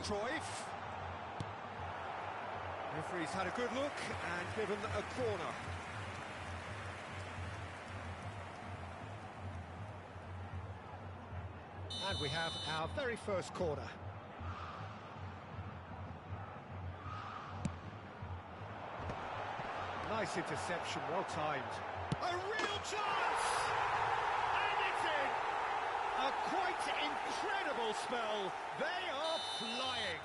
Cruyff. Referee's had a good look and given a corner. And we have our very first corner. Nice interception, well timed. A real chance! And it's in! A quite incredible spell. They are flying.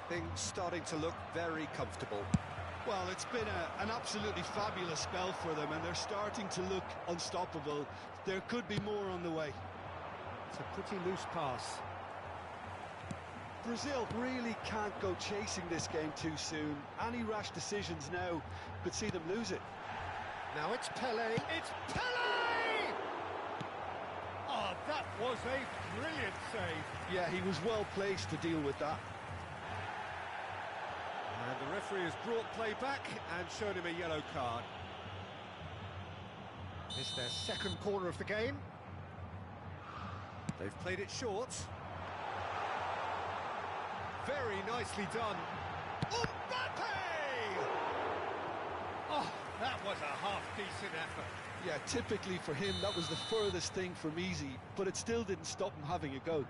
Things starting to look very comfortable. Well, it's been an absolutely fabulous spell for them, and they're starting to look unstoppable. There could be more on the way. It's a pretty loose pass. Brazil really can't go chasing this game too soon. Any rash decisions now could see them lose it. Now it's Pele. It's Pele! Oh, that was a brilliant save. Yeah, he was well placed to deal with that. And the referee has brought play back and shown him a yellow card. This is their second corner of the game. They've played it short. Very nicely done. Mbappe! Oh, that was a half-decent effort. Yeah, typically for him, that was the furthest thing from easy, but it still didn't stop him having a go.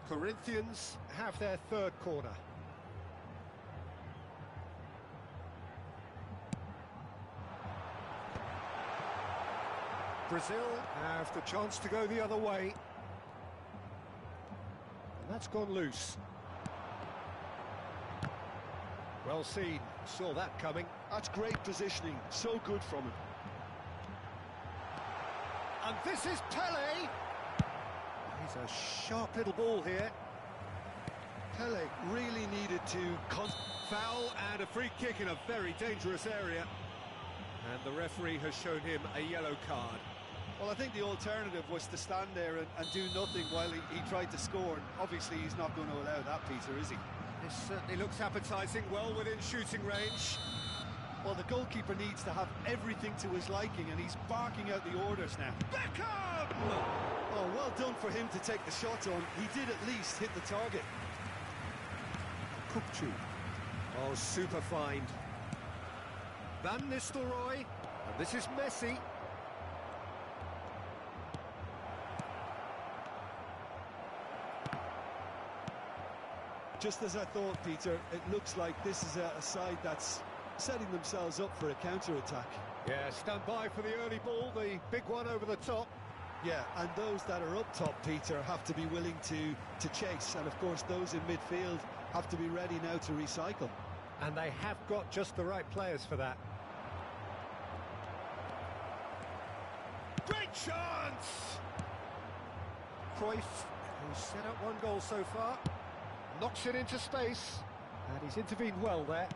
Corinthians have their third corner. Brazil have the chance to go the other way. And that's gone loose. Well seen, saw that coming. That's great positioning, so good from him. And this is Pele. He's a sharp little ball here. Pele really needed to... Foul and a free kick in a very dangerous area. And the referee has shown him a yellow card. Well, I think the alternative was to stand there and do nothing while he tried to score. And obviously, he's not going to allow that, Peter, is he? This certainly looks appetising, well within shooting range. Well, the goalkeeper needs to have everything to his liking, and he's barking out the orders now. Beckham! Oh, well done for him to take the shot on. He did at least hit the target. Kupchu. Oh, super find. Van Nistelrooy. And this is Messi. Just as I thought, Peter, it looks like this is a side that's setting themselves up for a counter-attack. Yeah, stand by for the early ball, the big one over the top. Yeah, and those that are up top, Peter, have to be willing to chase. And, of course, those in midfield have to be ready now to recycle. And they have got just the right players for that. Great chance! Cruyff, who's set up one goal so far, knocks it into space, and he's intervened well there.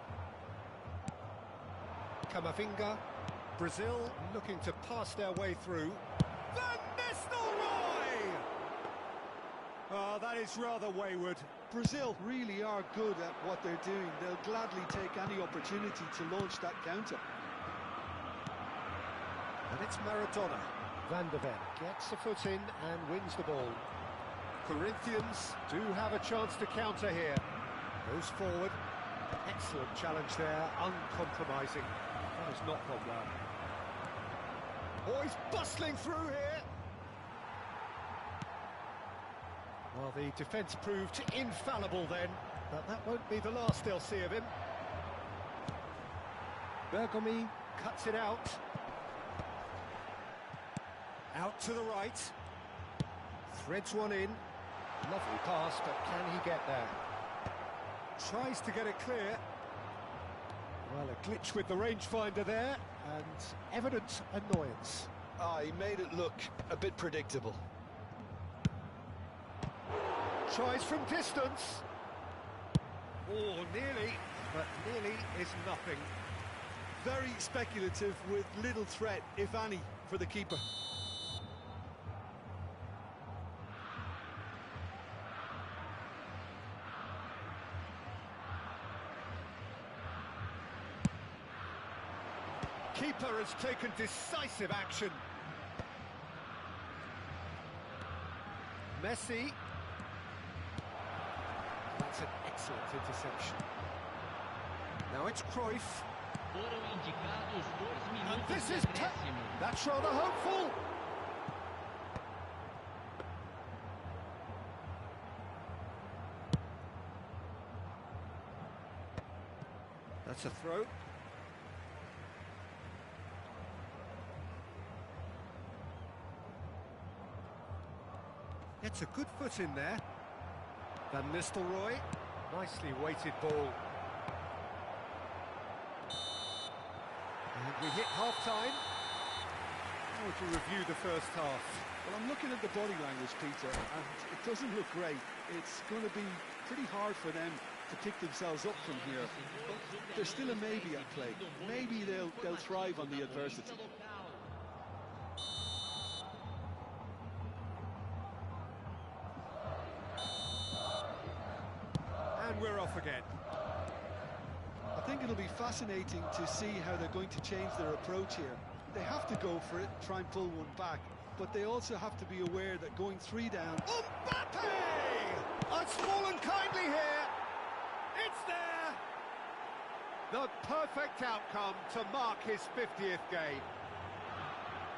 Camavinga, Brazil looking to pass their way through. Van Nistelrooy! Oh, that is rather wayward. Brazil really are good at what they're doing. They'll gladly take any opportunity to launch that counter. And it's Maradona. Van der Ven gets a foot in and wins the ball. Corinthians do have a chance to counter here. Goes forward. Excellent challenge there, uncompromising. That has not gone well. Oh, he's bustling through here. Well, the defence proved infallible then, but that won't be the last they'll see of him. Bergomi cuts it out. Out to the right. Threads one in. Lovely pass, but can he get there? Tries to get it clear. Well, a glitch with the rangefinder there, and evident annoyance. Ah, he made it look a bit predictable. Tries from distance. Oh, nearly, but nearly is nothing. Very speculative with little threat, if any, for the keeper. Keeper has taken decisive action. Messi. That's an excellent interception. Now it's Cruyff. Foram indicados 2 And minutos this de is... acréscimo. That's rather hopeful. That's a throw. Gets a good foot in there. Van Nistelrooy. Nicely weighted ball. We hit half-time. How would you review the first half? Well, I'm looking at the body language, Peter, and it doesn't look great. It's going to be pretty hard for them to pick themselves up from here. But there's still a maybe at play. Maybe they'll thrive on the adversity. And we're off again. I think it'll be fascinating to see how they're going to change their approach here. They have to go for it, try and pull one back, but they also have to be aware that going 3 down... Mbappe! It's fallen kindly here. It's there. The perfect outcome to mark his 50th game.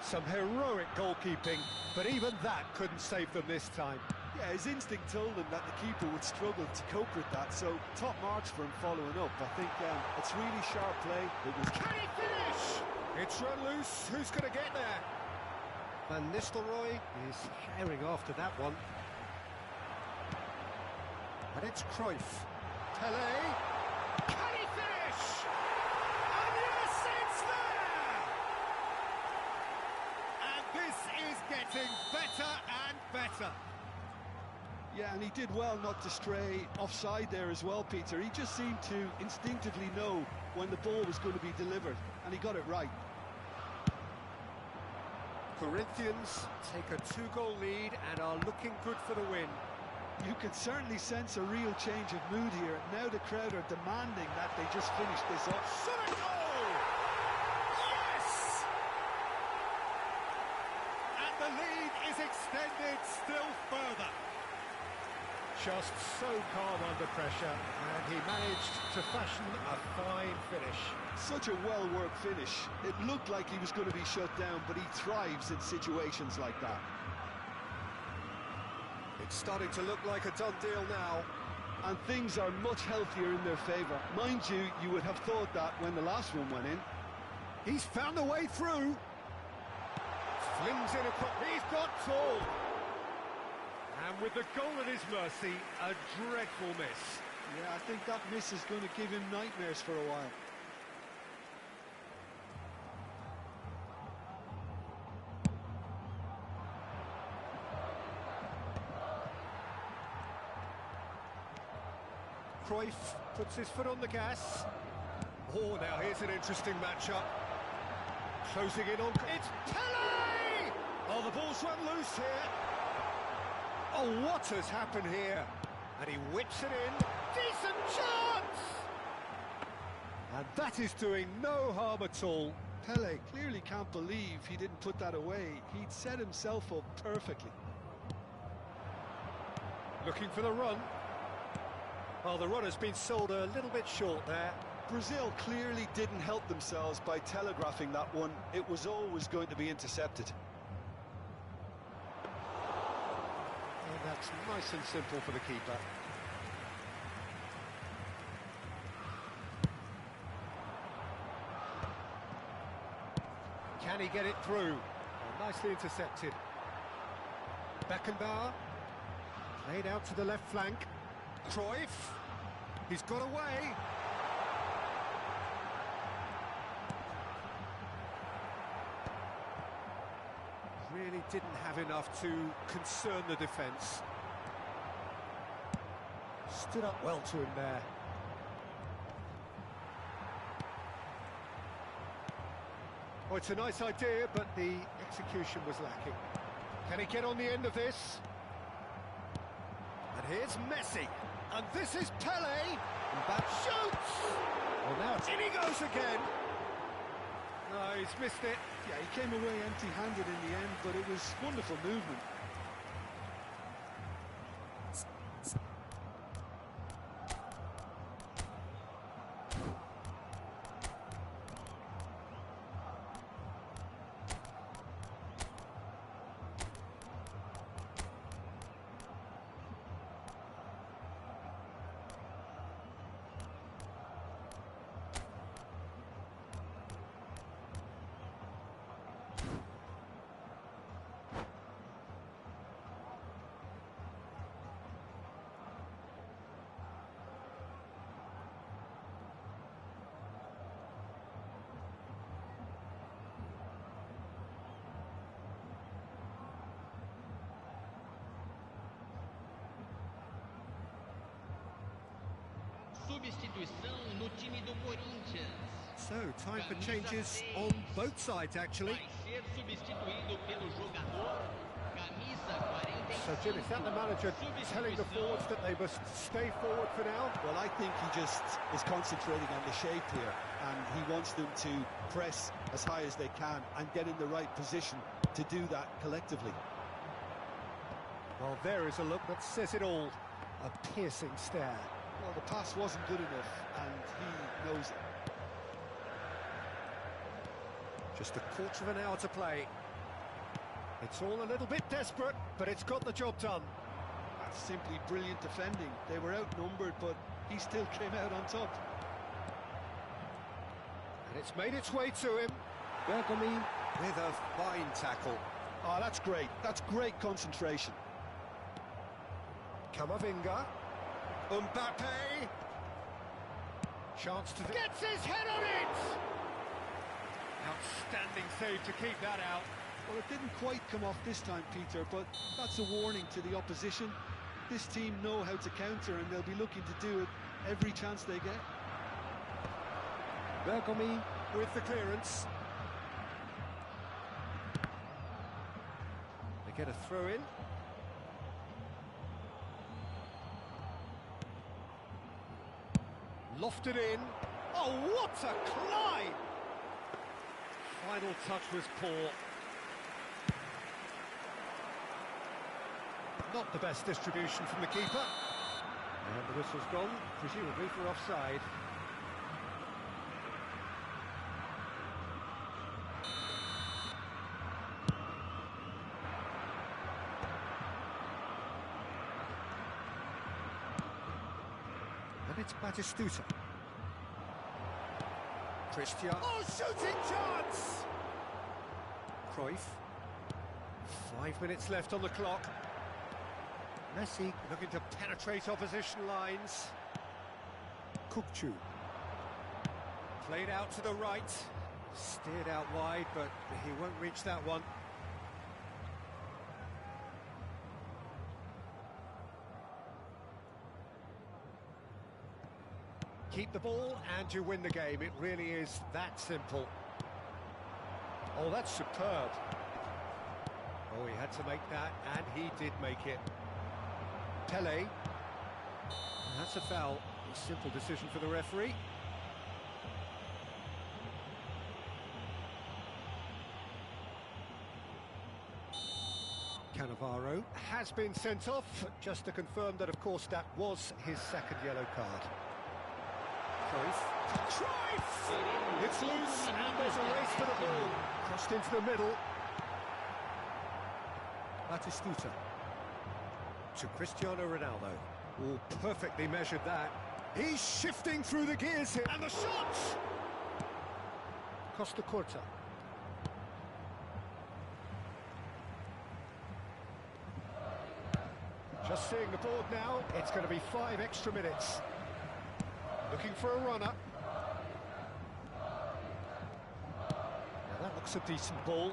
Some heroic goalkeeping, but even that couldn't save them this time. Yeah, his instinct told him that the keeper would struggle to cope with that, so top marks for him following up. I think it's really sharp play. It was... Can he finish? It's run loose. Who's going to get there? Van Nistelrooy is sharing after that one. And it's Cruyff. Pelé. Can he finish? And yes, it's there! And this is getting better and better. Yeah, and he did well not to stray offside there as well, Peter. He just seemed to instinctively know when the ball was going to be delivered, and he got it right. Corinthians take a 2-goal lead and are looking good for the win. You can certainly sense a real change of mood here. Now the crowd are demanding that they just finish this up. Shot goal! Yes! And the lead is extended still further. Just so calm under pressure, and he managed to fashion a fine finish. Such a well-worked finish. It looked like he was going to be shut down, but he thrives in situations like that. It's starting to look like a done deal now. And things are much healthier in their favour. Mind you, you would have thought that when the last one went in. He's found a way through. Flings in across. He's got tall. And with the goal at his mercy, a dreadful miss. Yeah, I think that miss is going to give him nightmares for a while. Cruyff puts his foot on the gas. Oh, now here's an interesting matchup. Closing in on... It's Pelé! Oh, the ball's run loose here. Oh, what has happened here? And he whips it in. Decent chance! And that is doing no harm at all. Pelé clearly can't believe he didn't put that away. He'd set himself up perfectly. Looking for the run. Well, the run has been sold a little bit short there. Brazil clearly didn't help themselves by telegraphing that one. It was always going to be intercepted. And that's nice and simple for the keeper. Can he get it through? Oh, nicely intercepted. Beckenbauer. Played out to the left flank. Cruyff. He's got away. Really didn't have enough to concern the defence. Stood up well to him there. Oh, it's a nice idea, but the execution was lacking. Can he get on the end of this? And here's Messi. And this is Pelé. And back shoots! Well, now it's in he goes again. No, he's missed it. Yeah, he came away empty-handed in the end, but it was wonderful movement. substituição no time do Corinthians. So, time for changes on both sides, actually. Vai ser substituído pelo jogador camisa 45. So, Jim, is that the manager telling the forwards that they must stay forward for now? Well, I think he just is concentrating on the shape here, and he wants them to press as high as they can and get in the right position to do that collectively. Well, there is a look that says it all. A piercing stare. Well, the pass wasn't good enough, and he knows it. Just a quarter of an hour to play. It's all a little bit desperate, but it's got the job done. That's simply brilliant defending. They were outnumbered, but he still came out on top. And it's made its way to him. Bergami with a fine tackle. Oh, that's great. That's great concentration. Camavinga. Mbappe. Chance to... Gets his head on it! Outstanding save to keep that out. Well, it didn't quite come off this time, Peter, but that's a warning to the opposition. This team know how to counter, and they'll be looking to do it every chance they get. Bergami with the clearance. They get a throw in. Lofted in. Oh, what a climb! Final touch was poor. Not the best distribution from the keeper. And the whistle's gone, presumably for offside. And it's Batistuta. Christian. Oh, shooting chance! Cruyff. 5 minutes left on the clock. Messi looking to penetrate opposition lines. Kukçu. Played out to the right. Steered out wide, but he won't reach that one. Keep the ball and you win the game. It really is that simple. Oh, that's superb. Oh, he had to make that, and he did make it. Pele. That's a foul. A simple decision for the referee. Cannavaro has been sent off, just to confirm that, of course, that was his second yellow card. Cruyff! It's loose, and there's a race for the ball. Crossed into the middle. Batistuta. To Cristiano Ronaldo. Oh, perfectly measured that. He's shifting through the gears here. And the shot! Costa Curta. Just seeing the board now, it's going to be 5 extra minutes. Looking for a runner. Now that looks a decent ball.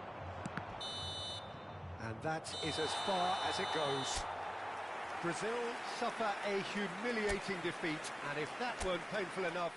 And that is as far as it goes. Brazil suffer a humiliating defeat, and if that weren't painful enough...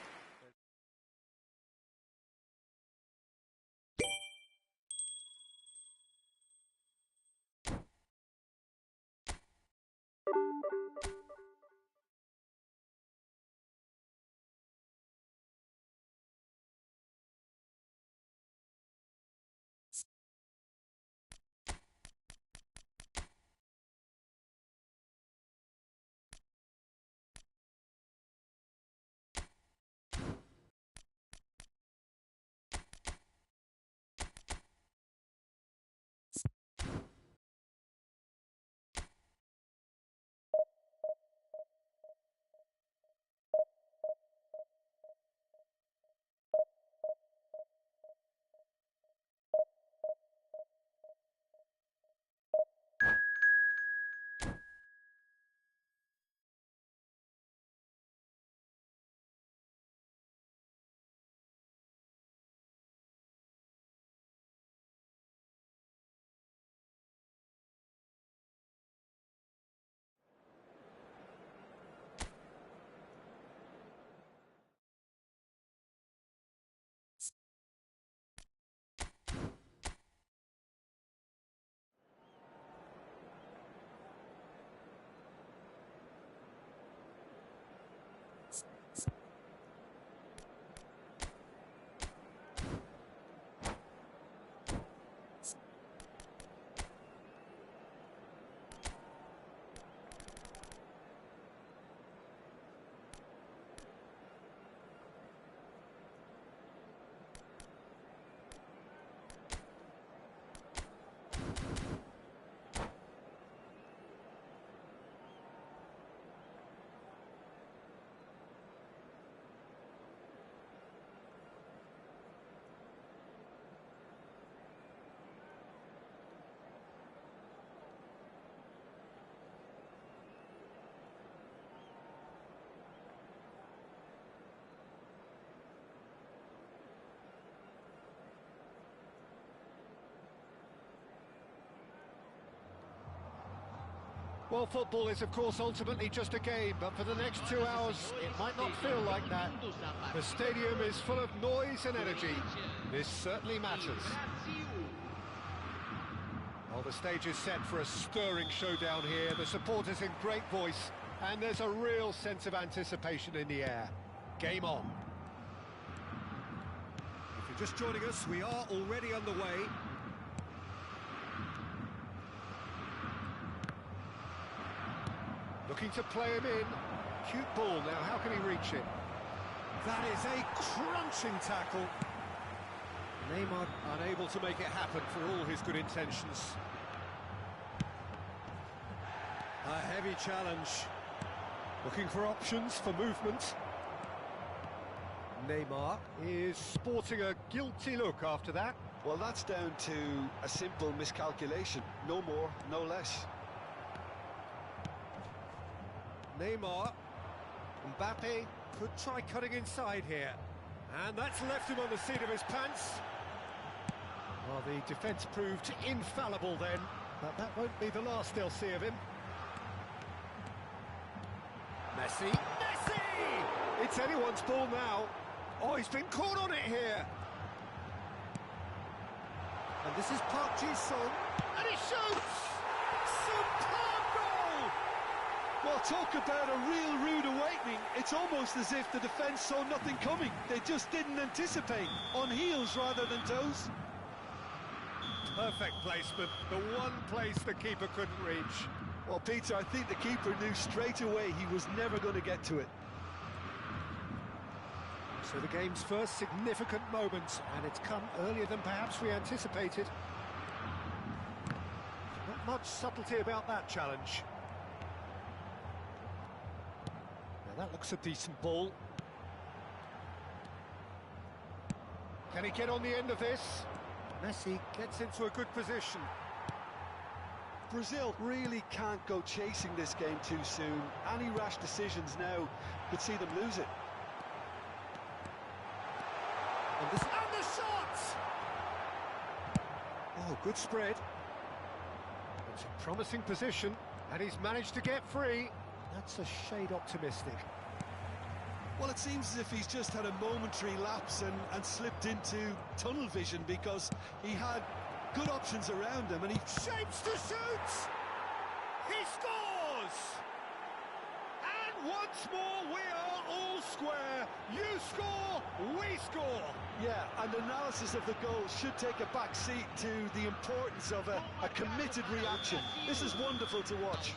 Well, football is, of course, ultimately just a game, but for the next 2 hours, it might not feel like that. The stadium is full of noise and energy. This certainly matters. Well, the stage is set for a stirring showdown here. The supporters in great voice, and there's a real sense of anticipation in the air. Game on. If you're just joining us, we are already underway. Looking to play him in. Cute ball now, how can he reach it? That is a crunching tackle. Neymar unable to make it happen for all his good intentions. A heavy challenge. Looking for options for movement. Neymar is sporting a guilty look after that. Well, that's down to a simple miscalculation. No more, no less. Neymar. Mbappe could try cutting inside here. And that's left him on the seat of his pants. Well, the defence proved infallible then, but that won't be the last they'll see of him. Messi! Messi! It's anyone's ball now. Oh, he's been caught on it here. And this is Park Ji-sung, and he shoots! Superb goal! Well, talk about a real rude awakening. It's almost as if the defence saw nothing coming. They just didn't anticipate. On heels rather than toes. Perfect placement, the one place the keeper couldn't reach. Well, Peter, I think the keeper knew straight away he was never going to get to it. So the game's first significant moment, and it's come earlier than perhaps we anticipated. Not much subtlety about that challenge. Now that looks a decent ball. Can he get on the end of this? Messi gets into a good position. Brazil really can't go chasing this game too soon. Any rash decisions now could see them lose it. And the shot! Oh, good spread. It's a promising position, and he's managed to get free. That's a shade optimistic. Well, it seems as if he's just had a momentary lapse and slipped into tunnel vision, because he had good options around him and he shapes to shoot! He scores! And once more we are all square. You score, we score. Yeah, and analysis of the goal should take a back seat to the importance of a committed reaction. This is wonderful to watch.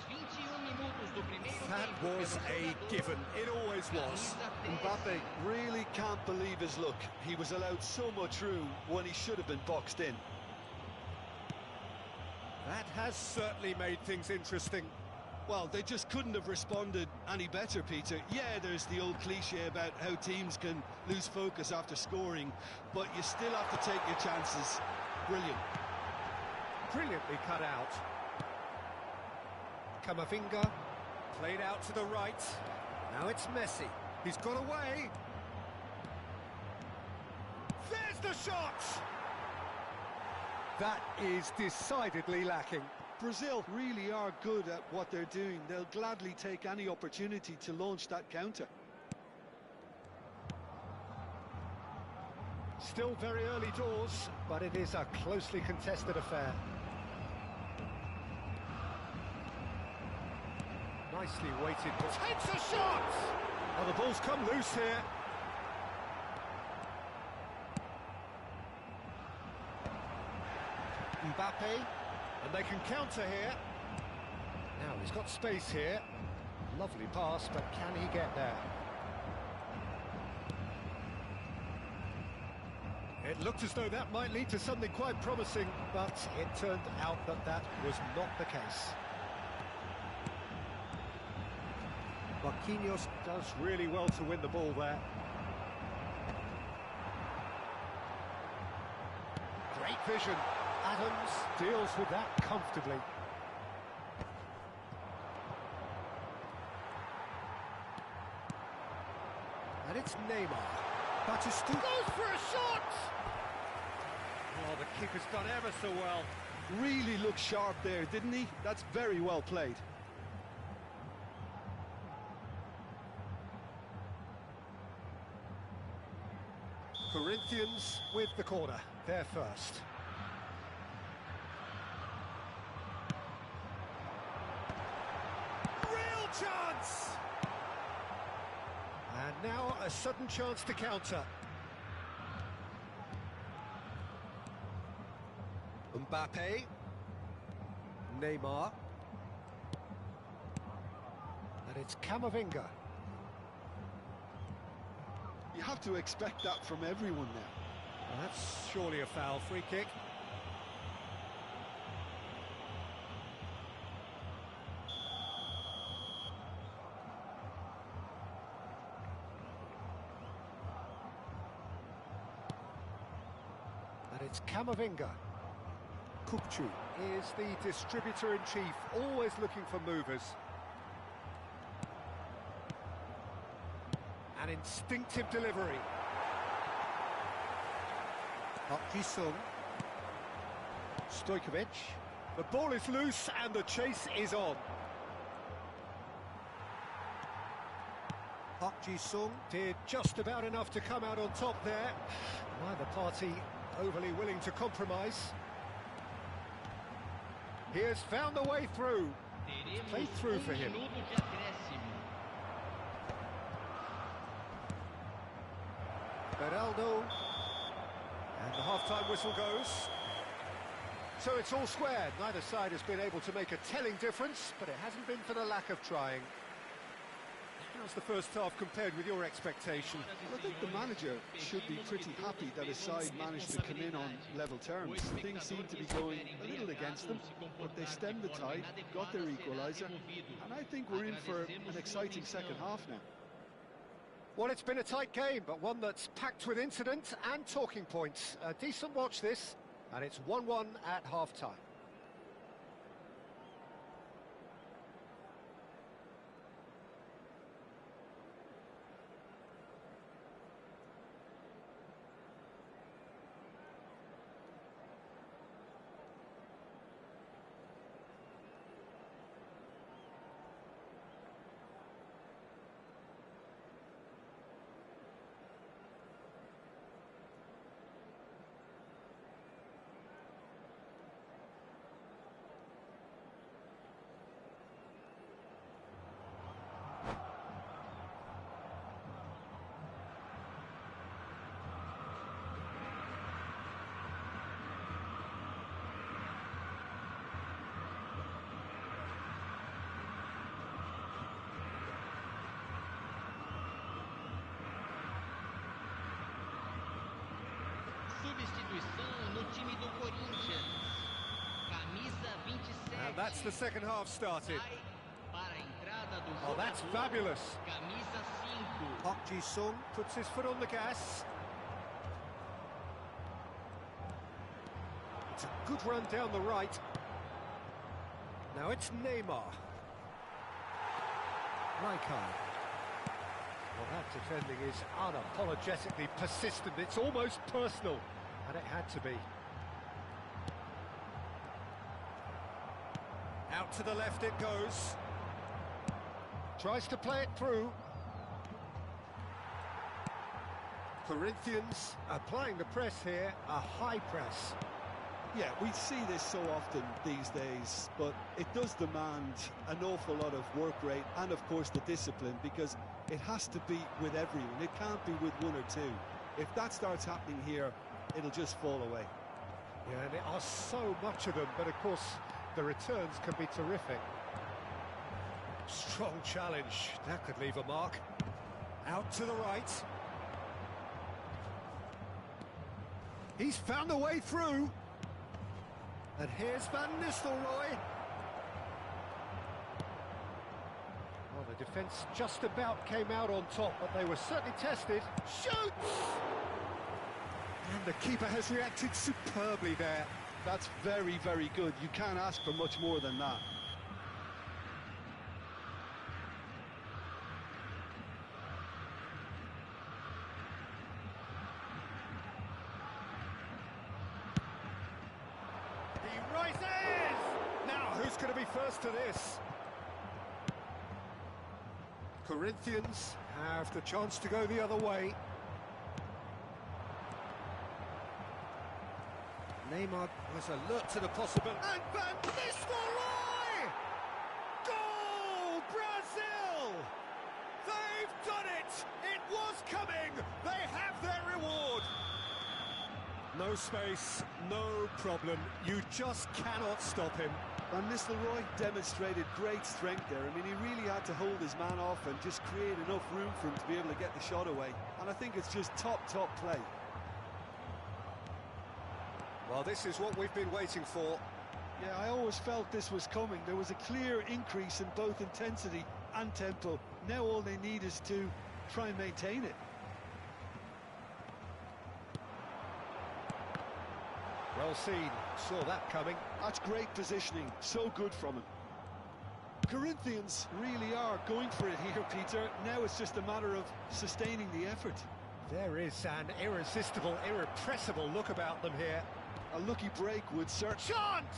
That was a given. It always was. Mbappe really can't believe his luck. He was allowed so much room when he should have been boxed in. That has certainly made things interesting. Well, they just couldn't have responded any better, Peter. Yeah, there's the old cliche about how teams can lose focus after scoring, but you still have to take your chances. Brilliant. Brilliantly cut out. Camavinga, played out to the right. Now it's Messi. He's got away. There's the shot! That is decidedly lacking. Brazil really are good at what they're doing. They'll gladly take any opportunity to launch that counter. Still very early doors, but it is a closely contested affair. Nicely weighted, but takes a shot! Oh, the ball's come loose here. Mbappe, and they can counter here. Now he's got space here. Lovely pass, but can he get there? It looked as though that might lead to something quite promising, but it turned out that that was not the case. Marquinhos does really well to win the ball there. Great vision. Adams deals with that comfortably. And it's Neymar. Batistuta goes for a shot! Oh, the keeper's done ever so well. Really looked sharp there, didn't he? That's very well played. Corinthians with the corner, they're first. Real chance! And now a sudden chance to counter. Mbappe. Neymar. And it's Camavinga. You have to expect that from everyone now. Well, that's surely a foul. Free kick. And it's Camavinga. Kukcu is the distributor-in-chief, always looking for movers. An instinctive delivery. Jisung. Stojkovic. The ball is loose and the chase is on. Jisung did just about enough to come out on top there. Neither party overly willing to compromise. He has found the way through. It's played through for him. Beraldo. And the half-time whistle goes. So it's all squared. Neither side has been able to make a telling difference, but it hasn't been for the lack of trying. How's the first half compared with your expectation? Well, I think the manager should be pretty happy that his side managed to come in on level terms. Things seem to be going a little against them, but they stemmed the tide, got their equaliser, and I think we're in for an exciting second half now. Well, it's been a tight game, but one that's packed with incident and talking points. A decent watch this, and it's 1-1 at half-time. Substituição no time do Corinthians. Camisa 27. And that's the second half started. Para a entrada do Oh, that's fabulous. Camisa 5. Park Ji-sung puts his foot on the gas. It's a good run down the right. Now it's Neymar. Rijkaard. Well, that defending is unapologetically persistent. It's almost personal, and it had to be. Out to the left it goes. Tries to play it through. Corinthians applying the press here, a high press. Yeah, we see this so often these days, but it does demand an awful lot of work rate and, of course, the discipline, because it has to be with everyone. It can't be with one or two. If that starts happening here, it'll just fall away. Yeah, and there are so much of them, but, of course, the returns can be terrific. Strong challenge. That could leave a mark. Out to the right. He's found a way through. And here's Van Nistelrooy. Well, the defence just about came out on top, but they were certainly tested. Shoots! And the keeper has reacted superbly there. That's very, very good. You can't ask for much more than that. He rises! Now, who's going to be first to this? Corinthians have the chance to go the other way. Neymar was alert to the possibility. And Van Nistelrooy! Goal! Brazil! They've done it! It was coming! They have their reward! No space, no problem. You just cannot stop him. Van Nistelrooy demonstrated great strength there. I mean, he really had to hold his man off and just create enough room for him to be able to get the shot away. And I think it's just top play. Well, this is what we've been waiting for. Yeah, I always felt this was coming. There was a clear increase in both intensity and tempo. Now all they need is to try and maintain it. Well seen, saw that coming. That's great positioning, so good from him. Corinthians really are going for it here, Peter. Now it's just a matter of sustaining the effort. There is an irresistible, irrepressible look about them here. A lucky break would certainly... Chance!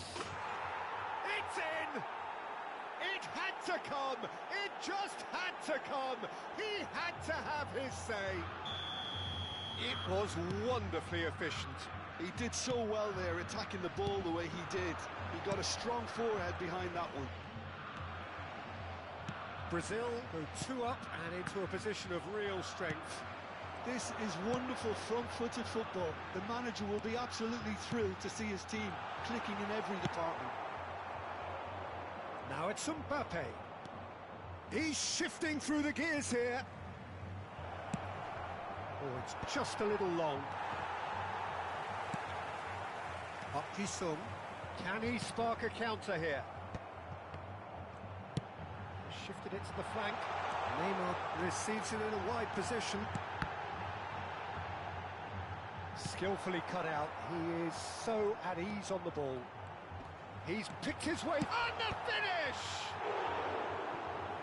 It's in! It had to come! It just had to come! He had to have his say! It was wonderfully efficient. He did so well there, attacking the ball the way he did. He got a strong forehead behind that one. Brazil go 2 up and into a position of real strength. This is wonderful front-footed football. The manager will be absolutely thrilled to see his team clicking in every department. Now it's Mbappe. He's shifting through the gears here. Oh, it's just a little long. Up Ji-sung. Can he spark a counter here? Shifted it to the flank. Neymar receives it in a wide position. Skillfully cut out. He is so at ease on the ball. He's picked his way. And the finish!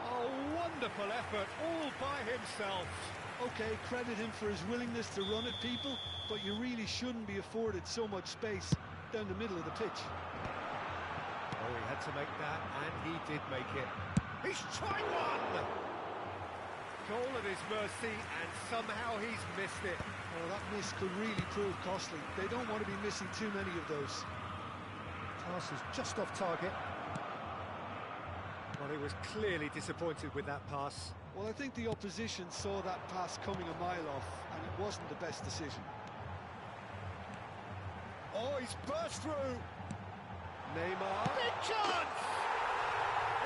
A wonderful effort all by himself. Okay, credit him for his willingness to run at people, but you really shouldn't be afforded so much space down the middle of the pitch. Oh, he had to make that, and he did make it. He's tried one! Goal at his mercy, and somehow he's missed it. Oh, that miss could really prove costly. They don't want to be missing too many of those. Pass is just off target. Well, he was clearly disappointed with that pass. Well, I think the opposition saw that pass coming a mile off, and it wasn't the best decision. Oh, he's burst through. Neymar. Big chance!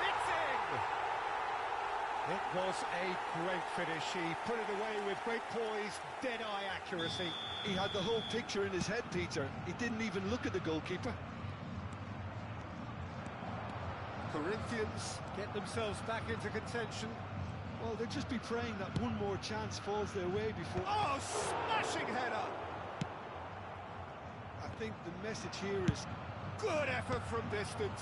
It's in! It was a great finish. He put it away with great poise, dead-eye accuracy. He had the whole picture in his head, Peter. He didn't even look at the goalkeeper. Corinthians get themselves back into contention. Well, they'll just be praying that one more chance falls their way before... Oh, smashing header! I think the message here is... Good effort from distance.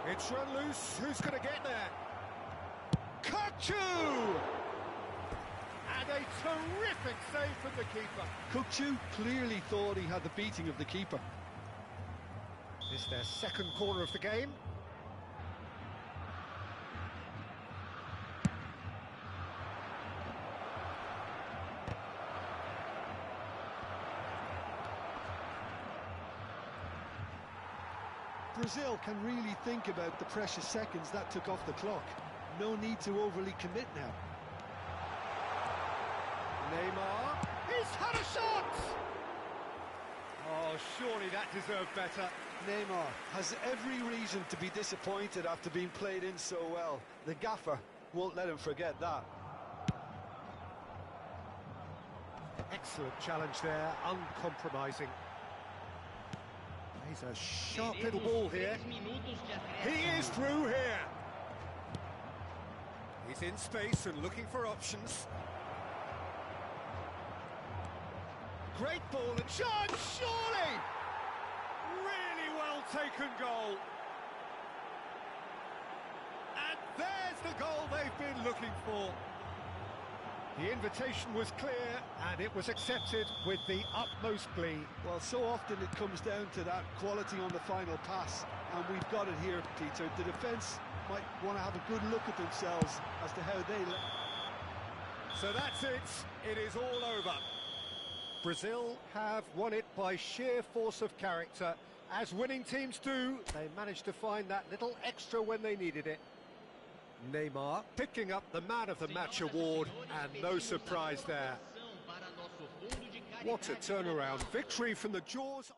It's run loose. Who's going to get there? Kachu! And a terrific save from the keeper. Kachu clearly thought he had the beating of the keeper. This is their second corner of the game. Brazil can really think about the precious seconds that took off the clock. No need to overly commit now. Neymar, he's had a shot! Oh, surely that deserved better. Neymar has every reason to be disappointed after being played in so well. The gaffer won't let him forget that. Excellent challenge there, uncompromising. He's a sharp little ball here. He is through here. He's in space and looking for options. Great ball and chance, surely! Really well taken goal. And there's the goal they've been looking for. The invitation was clear, and it was accepted with the utmost glee. Well, so often it comes down to that quality on the final pass, and we've got it here, Peter. The defence might want to have a good look at themselves as to how they... So that's it. It is all over. Brazil have won it by sheer force of character. As winning teams do, they managed to find that little extra when they needed it. Neymar picking up the Man of the Match award, and no surprise there. What a turnaround. Victory from the jaws